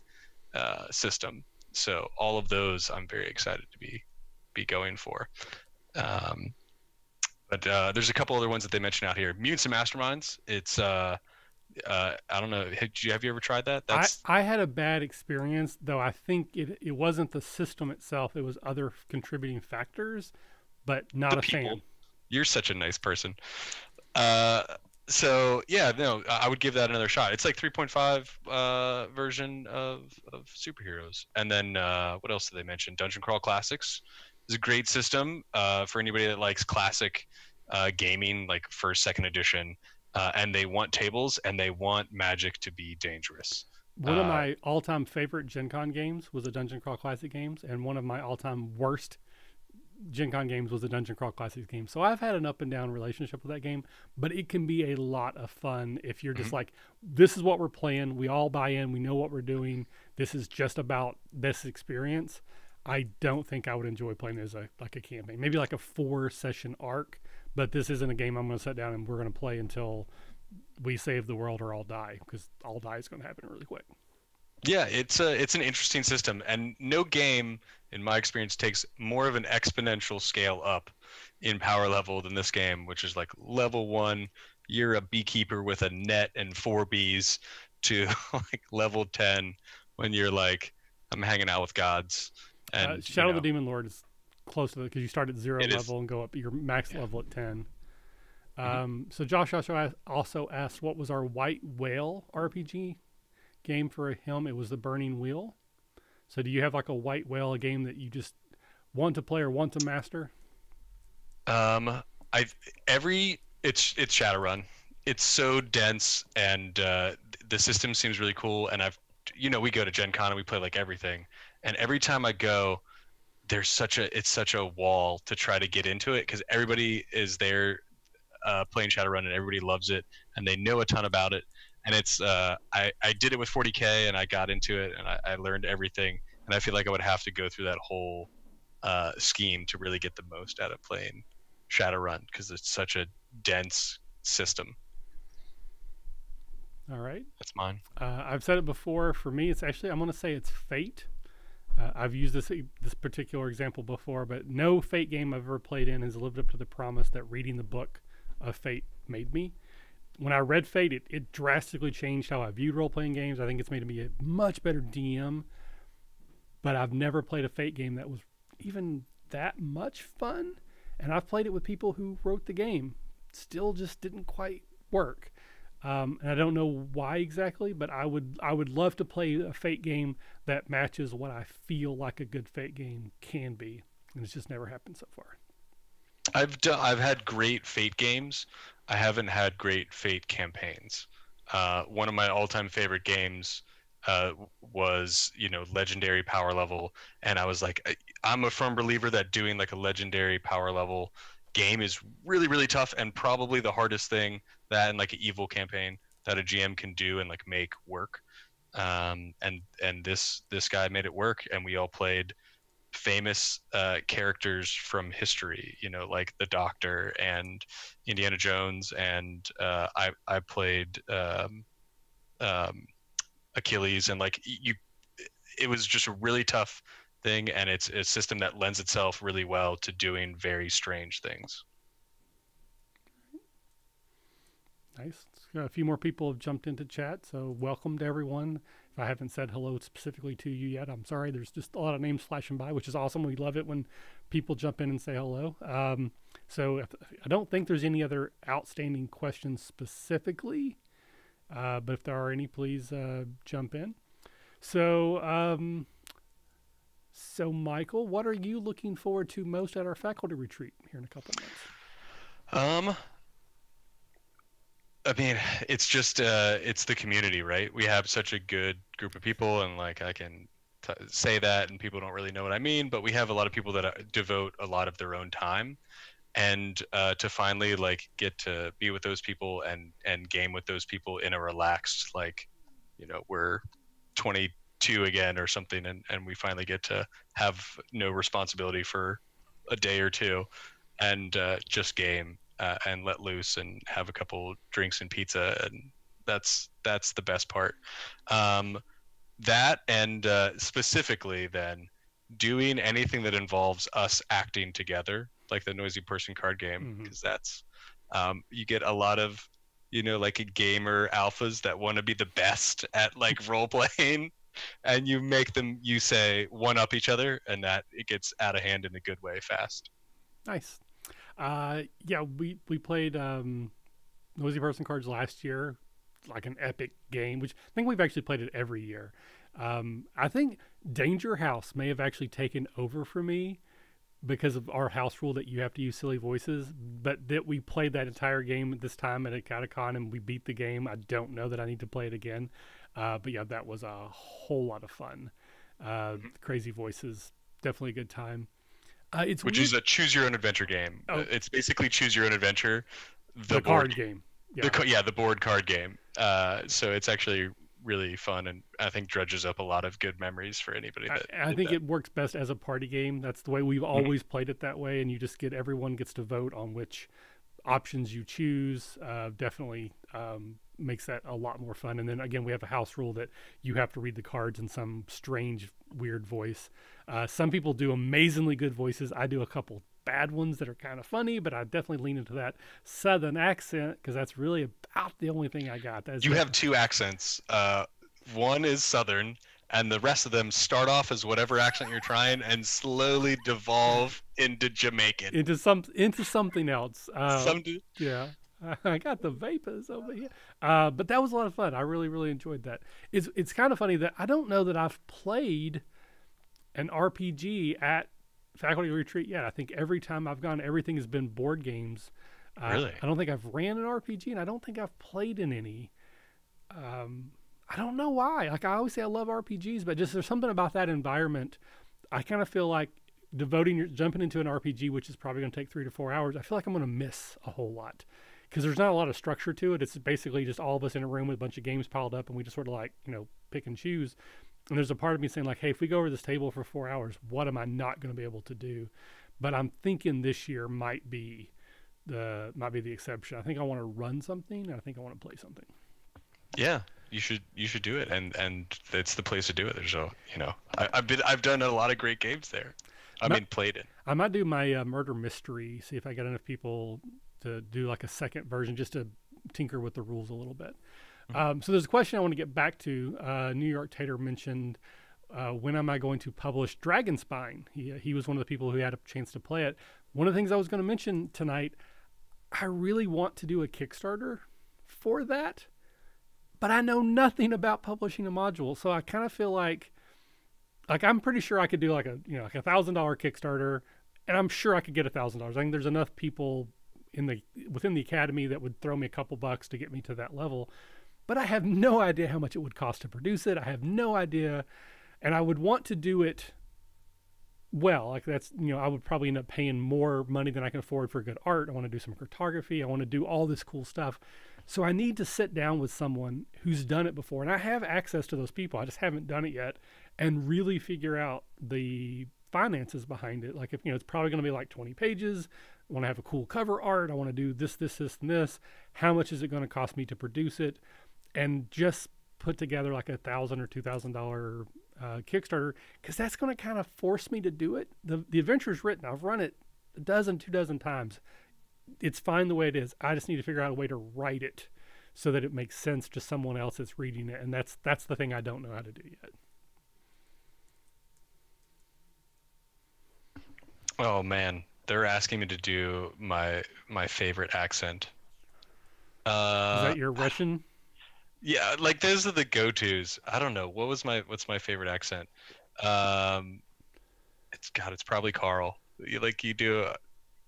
system. So all of those I'm very excited to be be going for. Um, but there's a couple other ones that they mention out here. Mutants and Masterminds. It's I don't know. Have you ever tried that? That's I had a bad experience, though. I think it wasn't the system itself; it was other contributing factors. But not the a people. fan. You're such a nice person. Uh, so yeah, no, I would give that another shot. It's like 3.5 version of superheroes. And then what else did they mention? Dungeon Crawl Classics is a great system for anybody that likes classic gaming, like first, second edition, and they want tables and they want Magic to be dangerous. One of my all-time favorite Gen Con games was a Dungeon Crawl Classic games, and one of my all-time worst Gen Con games was a Dungeon Crawl Classics game. So I've had an up and down relationship with that game, but it can be a lot of fun if you're just like, this is what we're playing. We all buy in. We know what we're doing. This is just about this experience. I don't think I would enjoy playing as a campaign, maybe like a 4-session arc, but this isn't a game I'm going to sit down and we're going to play until we save the world or all die, because all die is going to happen really quick. Yeah, it's an interesting system, and no game, in my experience, takes more of an exponential scale up in power level than this game, which is like level 1, you're a beekeeper with a net and 4 bees, to like level 10 when you're like, I'm hanging out with gods. And Shadow of the Demon Lord is close to it because you start at 0 It is. level and go up your max level at 10. So Josh also asked, what was our White Whale RPG game for him? It was the Burning Wheel. So do you have like a White Whale, a game that you just want to play or want to master? It's Shadowrun. It's so dense, and the system seems really cool. And we go to Gen Con and we play like everything. And every time I go, it's such a wall to try to get into it because everybody is there playing Shadowrun and everybody loves it and they know a ton about it. And it's I did it with 40K and I got into it and I learned everything. And I feel like I would have to go through that whole scheme to really get the most out of playing Shadowrun because it's such a dense system. All right. That's mine. I've said it before. For me, it's actually, I'm going to say it's Fate. I've used this particular example before, but no Fate game I've ever played in has lived up to the promise that reading the book of Fate made me. When I read Fate, it drastically changed how I viewed role-playing games. I think it's made me a much better DM, but I've never played a Fate game that was even that much fun, and I've played it with people who wrote the game. Still just didn't quite work. And I don't know why exactly, but I would love to play a Fate game that matches what I feel like a good Fate game can be, and it's just never happened so far. I've had great Fate games. I haven't had great Fate campaigns. One of my all-time favorite games was legendary power level, and I was like, I'm a firm believer that doing like a legendary power level game is really, really tough and probably the hardest thing that in like an evil campaign that a GM can do and like make work. And this guy made it work, and we all played famous characters from history, like the Doctor and Indiana Jones, and I played Achilles, and it was just a really tough thing, and it's a system that lends itself really well to doing very strange things. Nice. A few more people have jumped into chat, so welcome to everyone. If I haven't said hello specifically to you yet, I'm sorry. There's just a lot of names flashing by, which is awesome. We love it when people jump in and say hello. So I don't think there's any other outstanding questions specifically, but if there are any, please jump in. So Michael, what are you looking forward to most at our faculty retreat here in a couple of months? I mean, it's just it's the community, right? We have such a good group of people, and like I can say that, and people don't really know what I mean, but we have a lot of people that devote a lot of their own time, and to finally like get to be with those people and game with those people in a relaxed, like, we're 22 again or something, and we finally get to have no responsibility for a day or two, and just game. And let loose and have a couple drinks and pizza, and that's the best part. That and specifically then doing anything that involves us acting together, like the Noisy Person card game, Mhm. because that's you get a lot of like a gamer alphas that want to be the best at like role playing, and you make them you say one up each other, and that it gets out of hand in a good way fast. Nice. Yeah, we played Noisy Person cards last year, like an epic game, which I think we've actually played it every year. I think Danger House may have actually taken over for me because of our house rule that you have to use silly voices, but that we played that entire game this time at Acadecon and we beat the game. I don't know that I need to play it again. But yeah, that was a whole lot of fun. Crazy voices, definitely a good time. It's Which weird. is a choose your own adventure game. Oh, It's basically choose your own adventure, the the board card game. Yeah. the board card game. So it's actually really fun, and I think dredges up a lot of good memories for anybody that I did think that. it works best as a party game. That's the way we've always played it that way, and you just get everyone gets to vote on which options you choose. Definitely makes that a lot more fun. And then again, we have a house rule that you have to read the cards in some strange, weird voice. Some people do amazingly good voices. I do a couple bad ones that are kind of funny, but I definitely lean into that southern accent because that's really about the only thing I got. You have two accents. One is southern, and the rest of them start off as whatever accent you're trying, and slowly devolve into Jamaican. into something else. Some Yeah. I got the vapors over here. But that was a lot of fun. I really, really enjoyed that. It's kind of funny that I don't know that I've played an RPG at faculty retreat yet. I think every time I've gone, everything has been board games. Really? I don't think I've ran an RPG, and I don't think I've played in any. I don't know why. Like I always say, I love RPGs, but just there's something about that environment. I kind of feel like jumping into an RPG, which is probably going to take 3 to 4 hours. I feel like I'm going to miss a whole lot because there's not a lot of structure to it. It's basically just all of us in a room with a bunch of games piled up, and we just sort of like pick and choose. And there's a part of me saying like, hey, if we go over this table for 4 hours, what am I not going to be able to do? But I'm thinking this year might be the exception. I think I want to run something. And I think I want to play something. Yeah, you should do it, and it's the place to do it. There's I've done a lot of great games there. Played it. I might do my murder mystery. See if I get enough people to do like a second version, just to tinker with the rules a little bit. So there's a question I want to get back to. New York Tater mentioned when am I going to publish Dragonspine? He was one of the people who had a chance to play it. One of the things I was going to mention tonight, I really want to do a Kickstarter for that, but I know nothing about publishing a module. So I kind of feel like I'm pretty sure I could do like like $1,000 Kickstarter, and I'm sure I could get $1,000. I think there's enough people within the academy that would throw me a couple bucks to get me to that level. But I have no idea how much it would cost to produce it. I have no idea, and I would want to do it well. Like that's I would probably end up paying more money than I can afford for good art. I want to do some cartography. I want to do all this cool stuff. So I need to sit down with someone who's done it before, and I have access to those people. I just haven't done it yet, and really figure out the finances behind it. Like if it's probably going to be like 20 pages. I want to have a cool cover art. I want to do this, and this. How much is it going to cost me to produce it? And just put together like $1,000 or $2,000 Kickstarter, because that's going to kind of force me to do it. The adventure's written. I've run it 2 dozen times. It's fine the way it is. I just need to figure out a way to write it so that it makes sense to someone else that's reading it, and that's the thing I don't know how to do yet. Oh man, they're asking me to do my favorite accent. Is that your Russian? Yeah, like those are the go-tos. I don't know. What's my favorite accent? It's probably Carl. You do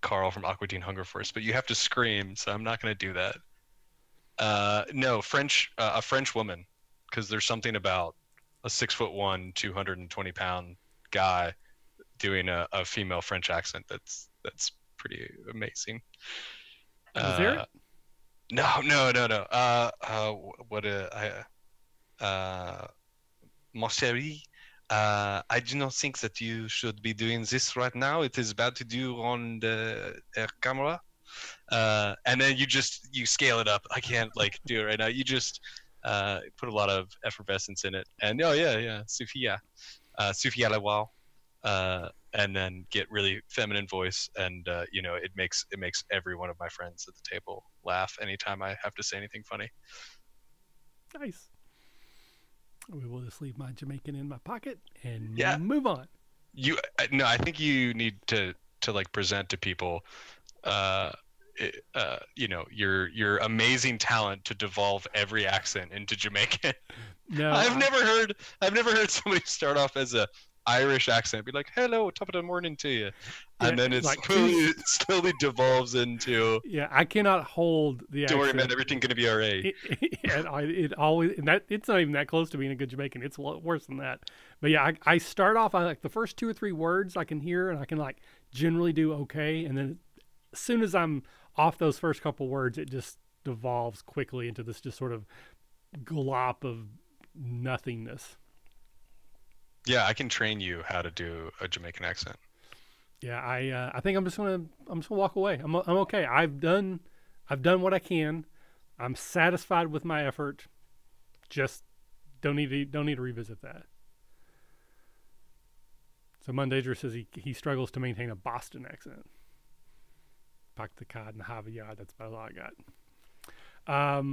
Carl from Aqua Teen Hunger Force, but you have to scream, so I'm not gonna do that. No, French, a French woman, because there's something about a 6'1", 220-pound guy doing a female French accent that's pretty amazing. Was there? No. Mon chéri, I do not think that you should be doing this right now. It is bad to do on the air camera. And then you scale it up. I can't do it right now. You just put a lot of effervescence in it. And yeah, Sophia. Sophia Lawal. and then get really feminine voice, and you know, it makes every one of my friends at the table laugh anytime I have to say anything funny. Nice. We will just leave my Jamaican in my pocket and Yeah, move on. no, I think you need to like present to people, uh, you know, your amazing talent to devolve every accent into Jamaican. No, I've never heard somebody start off as a Irish accent, be like, "Hello, top of the morning to you," yeah, and then it like slowly devolves into, yeah, I cannot hold the "Don't worry, accent. man, everything gonna be alright." It always, and that it's not even that close to being a good Jamaican. It's a lot worse than that. But yeah, I start off, I like the first 2 or 3 words I can hear and I can like generally do okay, and then as soon as I'm off those first couple words, it just devolves quickly into this just sort of glop of nothingness. Yeah, I can train you how to do a Jamaican accent. Yeah, I think I'm just gonna walk away. I'm okay. I've done what I can. I'm satisfied with my effort. Just don't need to revisit that. So Mundager says he struggles to maintain a Boston accent. Pak the cod and Javier. That's about all I got.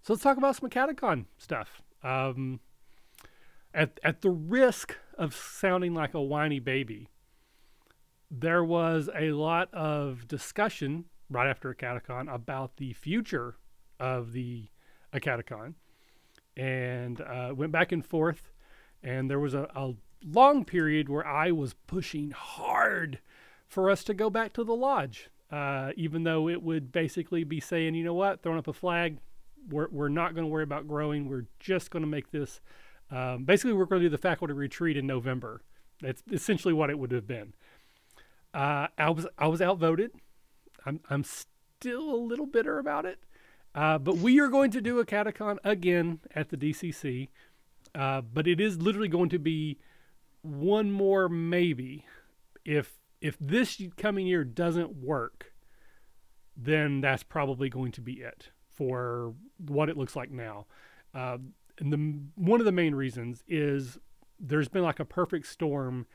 So let's talk about some Acadecon stuff. At the risk of sounding like a whiny baby, there was a lot of discussion right after Acadecon about the future of the Acadecon, and went back and forth. And there was a long period where I was pushing hard for us to go back to the lodge, even though it would basically be saying, you know what, throwing up a flag. We're not going to worry about growing. We're just going to make this. Basically, we're going to do the faculty retreat in November. That's essentially what it would have been. I was outvoted. I'm still a little bitter about it. But we are going to do a Acadecon again at the DCC. But it is literally going to be one more maybe. If this coming year doesn't work, then that's probably going to be it for what it looks like now. And one of the main reasons is there's been like a perfect storm.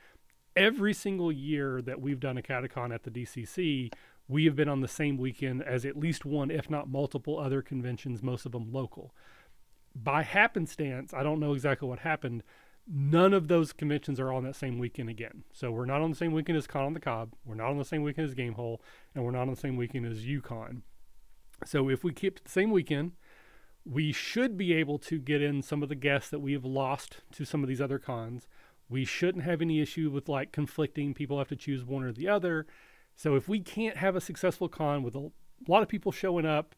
Every single year that we've done a Acadecon at the DCC, we have been on the same weekend as at least one, if not multiple other conventions, most of them local. By happenstance, I don't know exactly what happened. None of those conventions are on that same weekend again. So we're not on the same weekend as Con on the Cob. We're not on the same weekend as Gamehole. And we're not on the same weekend as UConn. So if we keep the same weekend, we should be able to get in some of the guests that we have lost to some of these other cons. We shouldn't have any issue with like conflicting. People have to choose one or the other. So if we can't have a successful con with a lot of people showing up,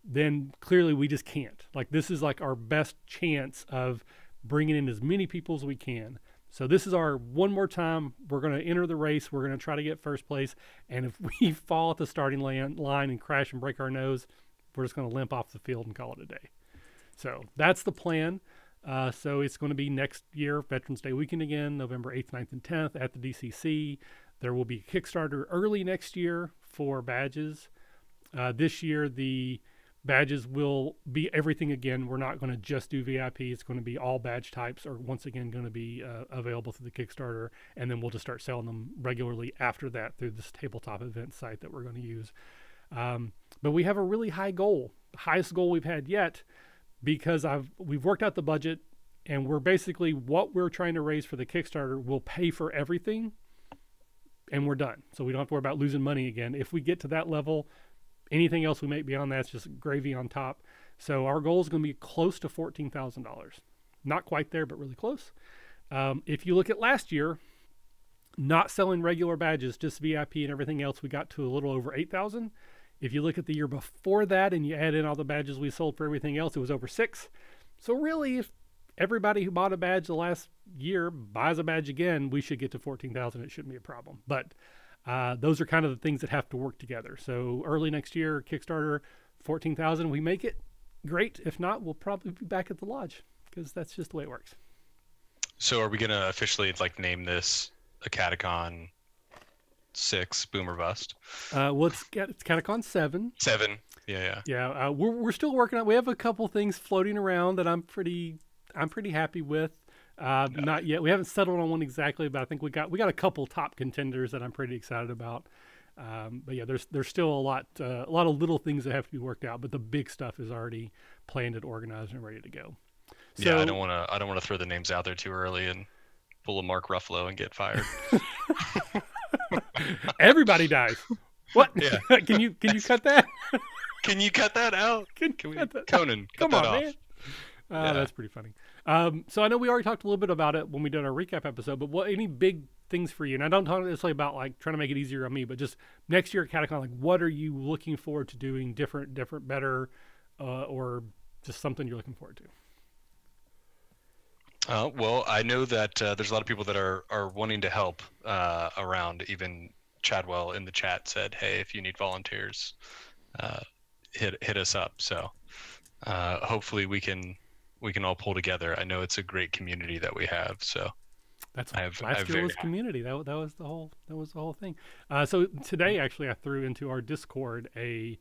then clearly we just can't. Like this is like our best chance of bringing in as many people as we can. So this is our one more time. We're going to enter the race. We're going to try to get first place. And if we fall at the starting line and crash and break our nose, we're just going to limp off the field and call it a day. So that's the plan. So it's going to be next year, Veterans Day weekend again, November 8th, 9th, and 10th at the DCC. There will be a Kickstarter early next year for badges. This year, the badges will be everything again. We're not going to just do VIP. It's going to be all badge types are once again going to be available through the Kickstarter. And then we'll just start selling them regularly after that through this tabletop event site that we're going to use. But we have a really high goal, the highest goal we've had yet, because we've worked out the budget, and we're basically what we're trying to raise for the Kickstarter will pay for everything, and we're done. So we don't have to worry about losing money again. If we get to that level, anything else we make beyond that's just gravy on top. So our goal is going to be close to $14,000. Not quite there, but really close. If you look at last year, not selling regular badges, just VIP and everything else, we got to a little over 8,000. If you look at the year before that and you add in all the badges we sold for everything else, it was over 6. So really, if everybody who bought a badge the last year buys a badge again, we should get to 14,000. It shouldn't be a problem. But those are kind of the things that have to work together. So early next year, Kickstarter, 14,000. We make it, great. If not, we'll probably be back at the lodge because that's just the way it works. So are we going to officially like name this Acadecon 6 Boom or Bust? Well, it's Acadecon 7. 7. Yeah. We're still working on. We have a couple things floating around that I'm pretty happy with. Not yet. We haven't settled on one exactly, but I think we got a couple top contenders that I'm pretty excited about. But yeah, there's still a lot of little things that have to be worked out, but the big stuff is already planned and organized and ready to go. So, yeah, I don't want to throw the names out there too early and pull a Mark Ruffalo and get fired. Everybody dies. What? Yeah. Can you cut that? Can you cut that out? Can we, cut that? Conan, cut Come that on, off. man. Yeah. That's pretty funny. So I know we already talked a little bit about it when we did our recap episode, but any big things for you? And I don't talk necessarily about like trying to make it easier on me, but just next year at Acadecon, like what are you looking forward to doing different, better, or just something you're looking forward to? Well, I know that there's a lot of people that are wanting to help around. Even Chadwell in the chat said, "Hey, if you need volunteers, hit us up." So hopefully we can all pull together. I know it's a great community that we have. So that's last year was community. That was the whole thing. So today actually I threw into our Discord a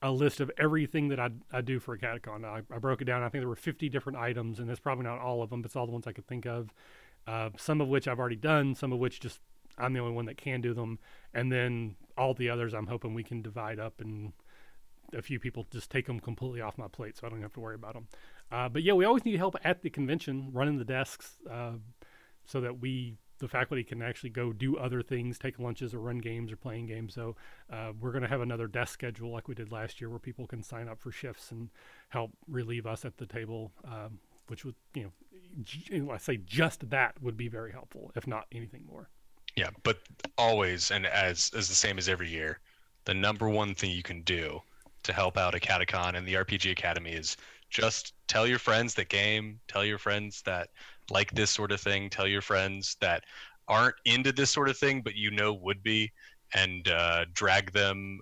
list of everything that I do for Acadecon. I broke it down. I think there were 50 different items, and that's probably not all of them, but it's all the ones I could think of. Some of which I've already done, some of which just I'm the only one that can do them, and then all the others I'm hoping we can divide up, and a few people just take them completely off my plate, so I don't have to worry about them. But yeah, we always need help at the convention, running the desks, so that the faculty can actually go do other things, take lunches or run games or playing games. So we're going to have another desk schedule like we did last year where people can sign up for shifts and help relieve us at the table, which would, I say just that would be very helpful, if not anything more. Yeah, but always, and as the same as every year, the number one thing you can do to help out Acadecon and the RPG Academy is just tell your friends that game, tell your friends that like this sort of thing, tell your friends that aren't into this sort of thing but would be, and drag them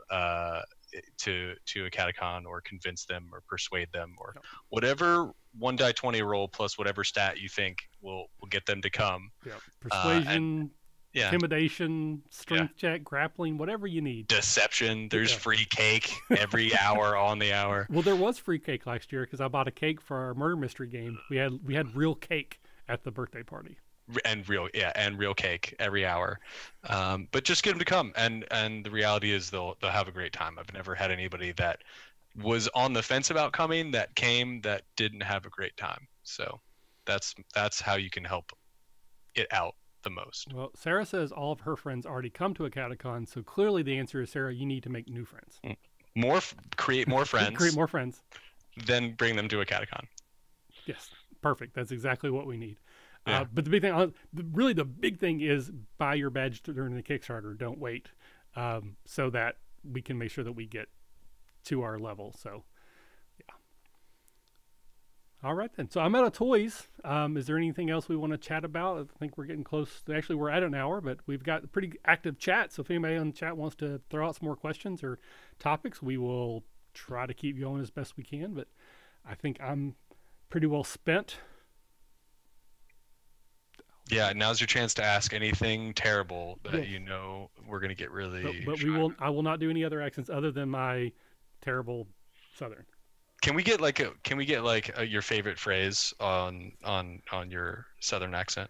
to Acadecon, or convince them or persuade them, or whatever 1d20 roll plus whatever stat you think will get them to come. Yeah, persuasion, intimidation, strength check, grappling, whatever you need. Deception. There's free cake every hour on the hour. Well, there was free cake last year because I bought a cake for our murder mystery game. We had real cake at the birthday party. And real cake every hour. But just get them to come, and the reality is they'll have a great time. I've never had anybody that was on the fence about coming that came that didn't have a great time. So that's how you can help it out the most. Well, Sarah says all of her friends already come to Acadecon, so clearly the answer is, Sarah, you need to make new friends. Create more friends. Create more friends. Then bring them to Acadecon. Yes, perfect. That's exactly what we need. Yeah. But the big thing, really the big thing is buy your badge during the Kickstarter. Don't wait, so that we can make sure that we get to our level. So, yeah. All right then. So I'm out of toys. Is there anything else we want to chat about? I think we're getting close. Actually, we're at an hour, but we've got a pretty active chat. So if anybody on the chat wants to throw out some more questions or topics, we will try to keep going as best we can. But I think I'm pretty well spent. Yeah, now's your chance to ask anything terrible that we're going to get really. But I will not do any other accents other than my terrible Southern. Can we get your favorite phrase on your Southern accent?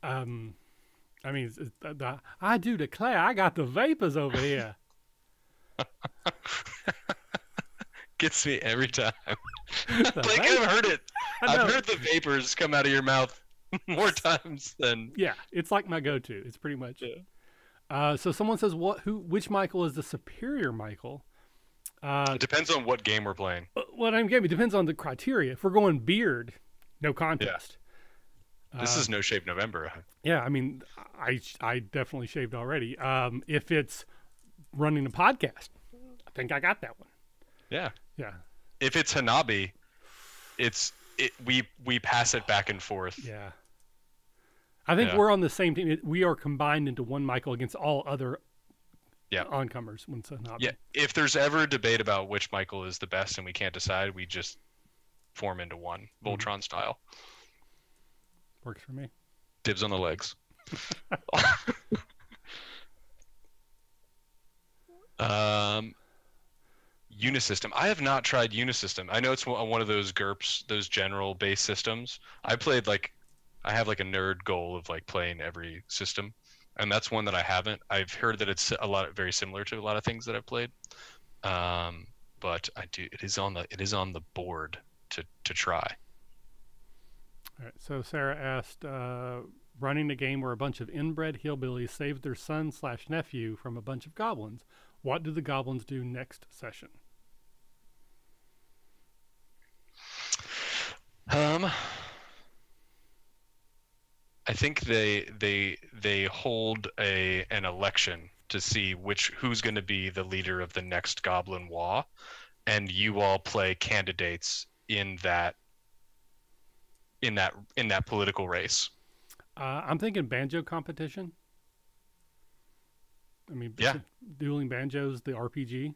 I do declare I got the vapors over here. Gets me every time. Like I've heard it. I've heard the vapors come out of your mouth more times than. Yeah, it's like my go-to. It's pretty much. Yeah. So someone says, which Michael is the superior Michael? It depends on what game we're playing. It depends on the criteria. If we're going beard, no contest. Yeah. This is No Shave November. Yeah, I mean, I definitely shaved already. If it's running a podcast, I think I got that one. Yeah. Yeah. If it's Hanabi, we pass it back and forth. Yeah. I think we're on the same team. We are combined into one Michael against all other oncomers when it's Hanabi. Yeah. If there's ever a debate about which Michael is the best and we can't decide, we just form into one, Voltron style. Works for me. Dibs on the legs. Unisystem. I have not tried Unisystem. I know it's one of those GURPS, those general base systems. I played like I have like a nerd goal of like playing every system, and that's one that I haven't. I've heard that it's a lot very similar to a lot of things that I've played. Um, but I do. It is on the board to try. All right. So Sarah asked, running a game where a bunch of inbred hillbillies saved their son/nephew from a bunch of goblins. What do the goblins do next session? Um, I think they hold an election to see who's going to be the leader of the next Goblin War, and you all play candidates in that political race. I'm thinking banjo competition. I mean, Yeah. dueling banjos, the RPG.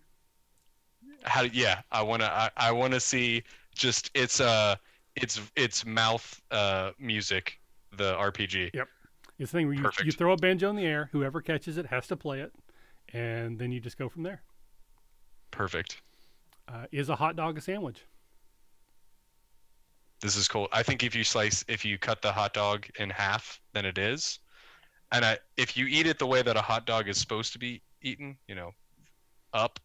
Yeah, I wanna see just it's mouth music, the RPG. Yep. It's the thing where you Perfect. throw a banjo in the air, whoever catches it has to play it, and then you just go from there. Perfect. Is a hot dog a sandwich? This is cool. I think if you cut the hot dog in half, then it is. And if you eat it the way that a hot dog is supposed to be eaten, up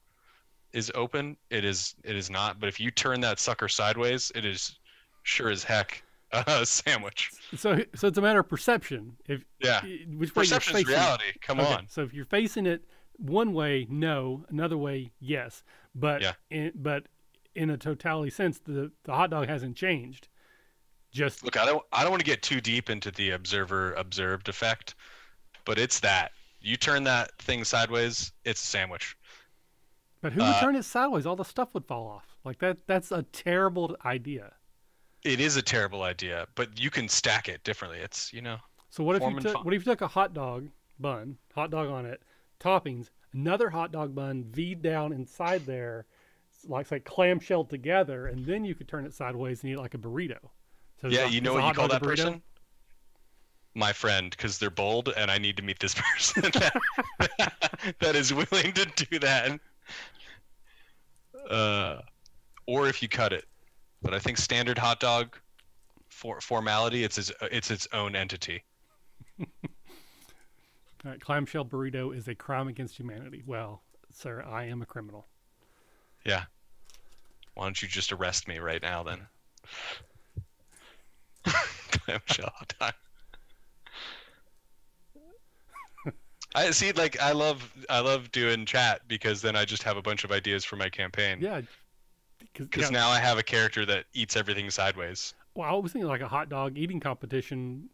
is open, it is not. But if you turn that sucker sideways, it is sure as heck a sandwich. So it's a matter of perception. Yeah. Which way Perception's you're facing reality. Come okay, on. so if you're facing it one way, no. Another way, yes. But Yeah. in a totality sense, the hot dog hasn't changed. Just Look, I don't want to get too deep into the observer observed effect, but it's that. You turn that thing sideways, it's a sandwich. but who would turn it sideways? All the stuff would fall off. Like that. That's a terrible idea. It is a terrible idea, but you can stack it differently. It's, So what if form you and took fun. what if you took a hot dog bun, hot dog on it, toppings, another hot dog bun V'd down inside there, like say clamshelled together, and then you could turn it sideways and eat it like a burrito. So Yeah, you know what you call that burrito? person? My friend, because they're bold, and I need to meet this person that is willing to do that. Or if you cut it, but I think standard hot dog, for formality, it's its own entity. All right, clamshell burrito is a crime against humanity. Well, sir, I am a criminal. Yeah. Why don't you just arrest me right now then? Clamshell hot dog. I see. Like I love doing chat because then I just have a bunch of ideas for my campaign. Yeah, Because now I have a character that eats everything sideways. Well, I was thinking like a hot dog eating competition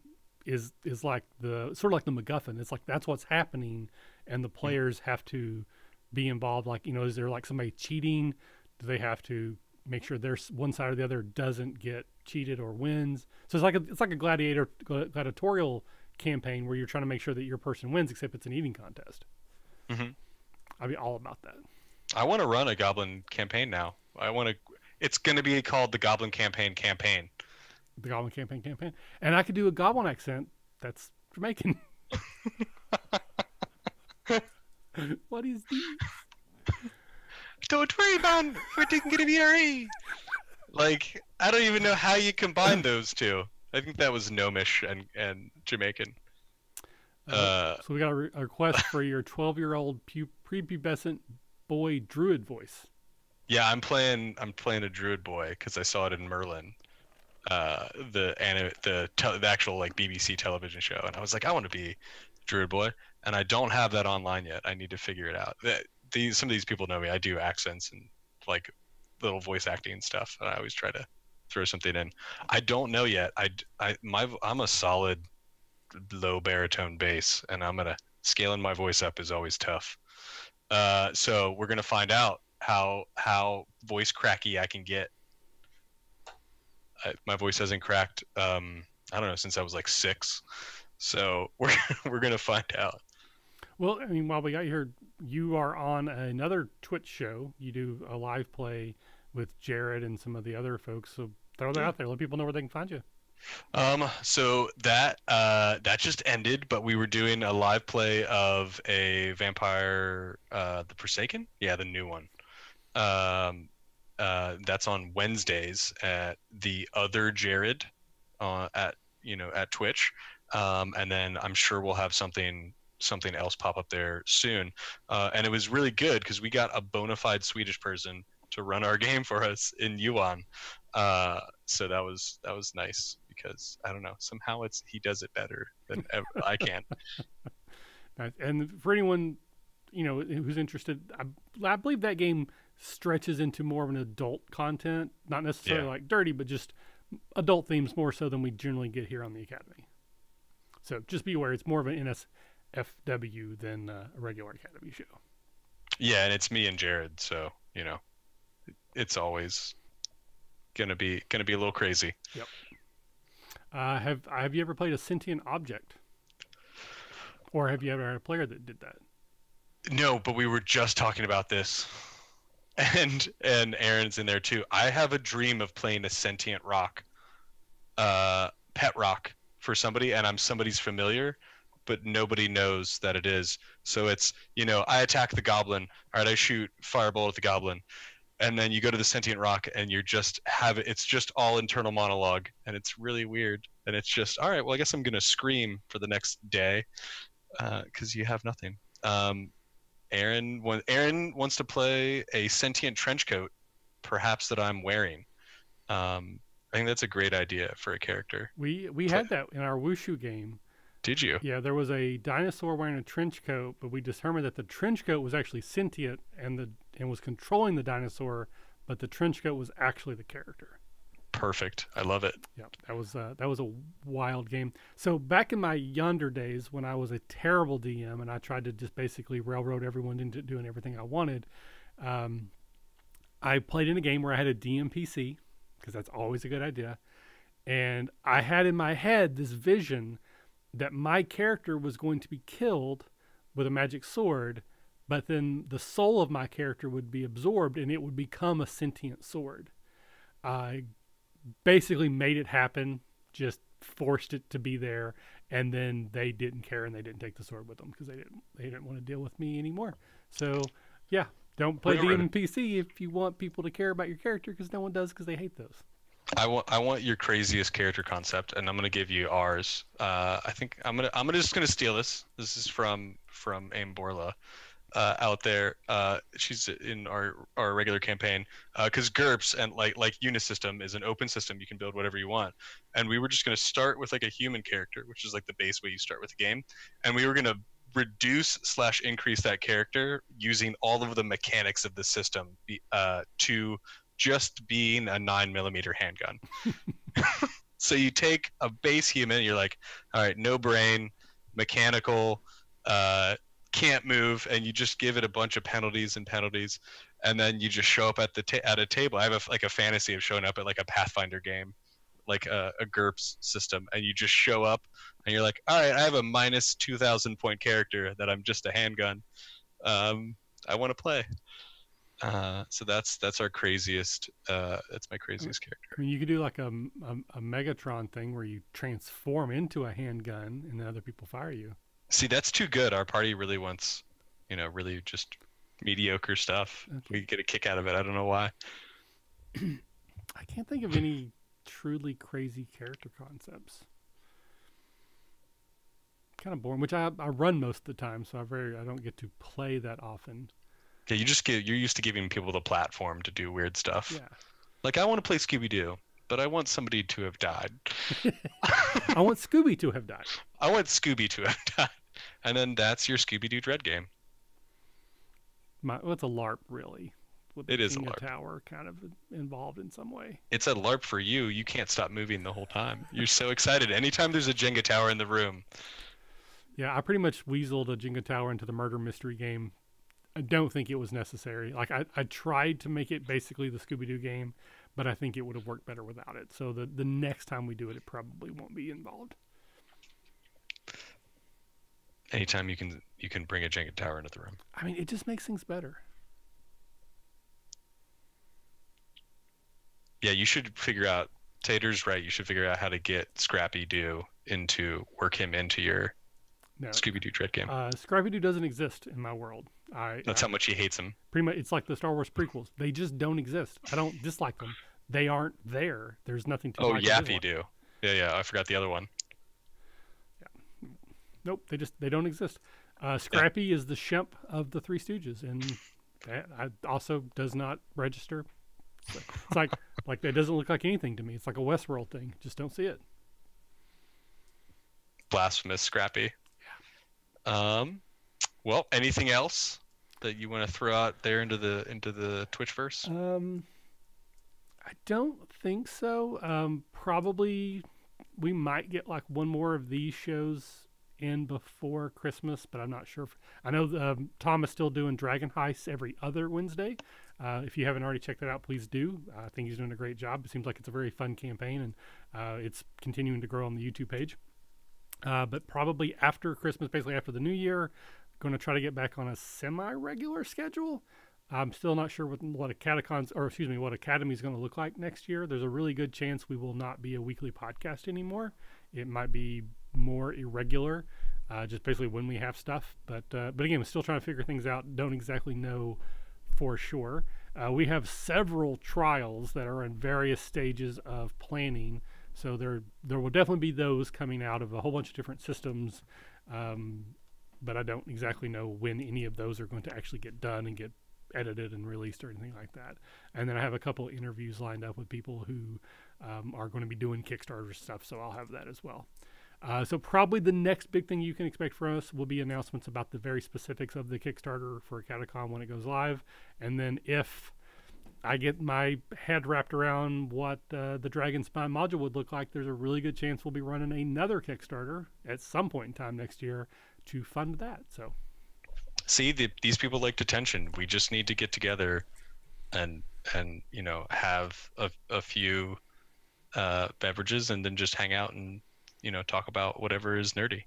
is like the sort of like the MacGuffin. It's like that's what's happening, and the players have to be involved. Like is there like somebody cheating? Do they have to make sure there's one side or the other doesn't get cheated or wins? So it's like a gladiatorial campaign where you're trying to make sure that your person wins, except it's an eating contest. Mm-hmm. I'd be all about that. I want to run a Goblin campaign now. It's going to be called the Goblin Campaign. The Goblin campaign, and I could do a Goblin accent that's Jamaican. What is this? Don't worry, man. We're taking it very. Like, I don't even know how you combine those two. I think that was Gnomish and Jamaican. So we got a request for your 12-year-old prepubescent boy druid voice. Yeah, I'm playing a druid boy because I saw it in Merlin, the actual like BBC television show, and I was like, I want to be druid boy, and I don't have that online yet. I need to figure it out. Some of these people know me. I do accents and like little voice acting and stuff, and I always try to throw something in. I don't know yet. I'm a solid low baritone bass, and scaling my voice up is always tough. So we're gonna find out how voice cracky I can get. My voice hasn't cracked. I don't know, since I was like 6. So we're gonna find out. Well, I mean, while we got you here, you are on another Twitch show. You do a live play with Jared and some of the other folks. So throw that out there. Let people know where they can find you. So that just ended, but we were doing a live play of a vampire, the Forsaken. Yeah, the new one. That's on Wednesdays at the other Jared, at at Twitch, and then I'm sure we'll have something else pop up there soon. And it was really good because we got a bona fide Swedish person to run our game for us in Yuan. So that was nice because I don't know, somehow he does it better than I can. Nice. And for anyone who's interested, I believe that game stretches into more of an adult content, not necessarily like dirty, but just adult themes more so than we generally get here on the Academy. So just be aware, it's more of an NSFW than a regular Academy show. Yeah, and it's me and Jared, so it's always gonna be a little crazy. Yep. Have you ever played a sentient object, or have you ever had a player that did that? No, but we were just talking about this, and Aaron's in there too. I have a dream of playing a sentient rock, pet rock for somebody, and I'm somebody's familiar, but nobody knows that it is. So it's I attack the goblin. All right, I shoot fireball at the goblin. And then you go to the sentient rock and it's just all internal monologue, and it's really weird. And it's just, all right, well, I guess I'm going to scream for the next day because you have nothing. Aaron wants to play a sentient trench coat, perhaps that I'm wearing. I think that's a great idea for a character. We had that in our Wushu game. Did you? Yeah, there was a dinosaur wearing a trench coat, but we determined that the trench coat was actually sentient and was controlling the dinosaur, but the trench coat was actually the character. Perfect. I love it. Yeah, that was a wild game. So back in my yonder days when I was a terrible DM and I tried to just basically railroad everyone into doing everything I wanted, I played in a game where I had a DM PC, because that's always a good idea, and I had in my head this vision that my character was going to be killed with a magic sword, but then the soul of my character would be absorbed and it would become a sentient sword. I basically made it happen, just forced it to be there, and then they didn't care and they didn't take the sword with them because they didn't want to deal with me anymore. So yeah, don't play DM PC if you want people to care about your character, because no one does, because they hate those. I want your craziest character concept, and I'm gonna give you ours. I think I'm just gonna steal this. This is from Aim Borla, out there. She's in our regular campaign, because GURPS and like Unisystem is an open system. You can build whatever you want, and we were just gonna start with like a human character, which is like the base way you start with the game, and we were gonna reduce/increase that character using all of the mechanics of the system to just being a 9mm handgun. So you take a base human, you're like, all right, no brain, mechanical, can't move, and you just give it a bunch of penalties, and then you just show up at at a table. I have a fantasy of showing up at like a Pathfinder game, like a GURPS system, and you just show up and you're like, all right, I have a minus 2,000 point character that I'm just a handgun. I want to play. So that's our craziest. That's my craziest character. I mean, you could do like a Megatron thing where you transform into a handgun and then other people fire you. See, that's too good. Our party really wants, really just mediocre stuff. Okay. We get a kick out of it. I don't know why. I can't think of any truly crazy character concepts. Kind of boring, which I run most of the time, so I don't get to play that often. Yeah, you're used to giving people the platform to do weird stuff. Yeah. Like, I want to play Scooby-Doo, but I want somebody to have died. I want Scooby to have died. I want Scooby to have died. And then that's your Scooby-Doo Dread game. It's a LARP, really. It is a LARP. Tower kind of involved in some way. It's a LARP for you. You can't stop moving the whole time. You're so excited. Anytime there's a Jenga tower in the room. Yeah, I pretty much weaseled a Jenga tower into the murder mystery game. I don't think it was necessary. Like, I tried to make it basically the Scooby-Doo game, but I think it would have worked better without it. So the next time we do it, it probably won't be involved. Anytime you can bring a Jenga tower into the room. I mean, it just makes things better. Yeah, you should figure out. Tater's right. You should figure out how to get Scrappy-Doo work him into your Scooby-Doo Dread game. Scrappy-Doo doesn't exist in my world. That's how much he hates him. Pretty much, it's like the Star Wars prequels. They just don't exist. I don't dislike them. They aren't there. There's nothing to. Oh, Yappy-Doo. Yeah, I forgot the other one. Nope, they don't exist. Scrappy is the Shemp of the Three Stooges, and that also does not register. It's like that doesn't look like anything to me. It's like a Westworld thing. Just don't see it. Blasphemous, Scrappy. Well, anything else that you want to throw out there into the Twitchverse? I don't think so. Probably we might get like one more of these shows in before Christmas, but I'm not sure. I know Tom is still doing Dragon Heists every other Wednesday. If you haven't already checked that out, please do. I think he's doing a great job. It seems like it's a very fun campaign, and it's continuing to grow on the YouTube page. But probably after Christmas, basically after the New Year, going to try to get back on a semi-regular schedule. I'm still not sure what what Academy is going to look like next year. There's a really good chance we will not be a weekly podcast anymore. It might be more irregular, just basically when we have stuff. But again, we're still trying to figure things out. Don't exactly know for sure. We have several trials that are in various stages of planning. So there will definitely be those coming out of a whole bunch of different systems. But I don't exactly know when any of those are going to actually get done and get edited and released or anything like that. And then I have a couple of interviews lined up with people who are going to be doing Kickstarter stuff, so I'll have that as well. So probably the next big thing you can expect from us will be announcements about the very specifics of the Kickstarter for Acadecon when it goes live. And then if I get my head wrapped around what the Dragon Spine module would look like, there's a really good chance we'll be running another Kickstarter at some point in time next year to fund that. So see, these people like Detention. We just need to get together and have a few beverages and then just hang out and talk about whatever is nerdy.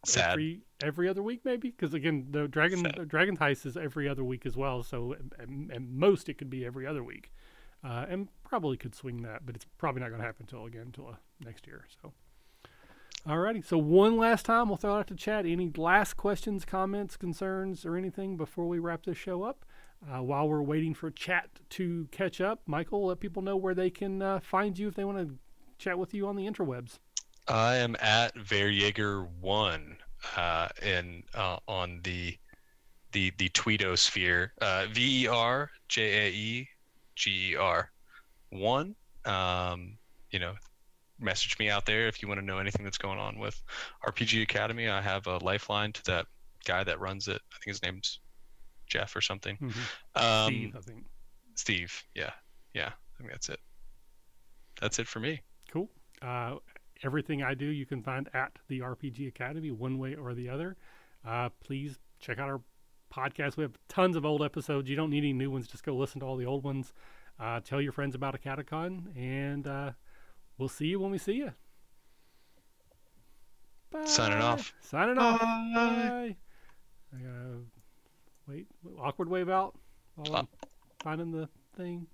Sad. Every other week maybe, because again the Dragon Heist is every other week as well, so at most it could be every other week, and probably could swing that, but it's probably not going to happen until next year. So alrighty, so one last time we'll throw it out to chat. Any last questions, comments, concerns, or anything before we wrap this show up? While we're waiting for chat to catch up, Michael, let people know where they can find you if they want to chat with you on the interwebs. I am at Verjaeger1 on the tweetosphere. VERJAEGER1. Message me out there if you want to know anything that's going on with RPG Academy. I have a lifeline to that guy that runs it. I think his name's Jeff or something. Mm-hmm. Steve, I think. Steve, yeah. I think that's it. That's it for me. Cool. Everything I do, you can find at the RPG Academy, one way or the other. Please check out our podcast. We have tons of old episodes. You don't need any new ones. Just go listen to all the old ones. Tell your friends about Acadecon, and we'll see you when we see you. Bye. Signing off. Bye. Wait, awkward wave out while I'm finding the thing.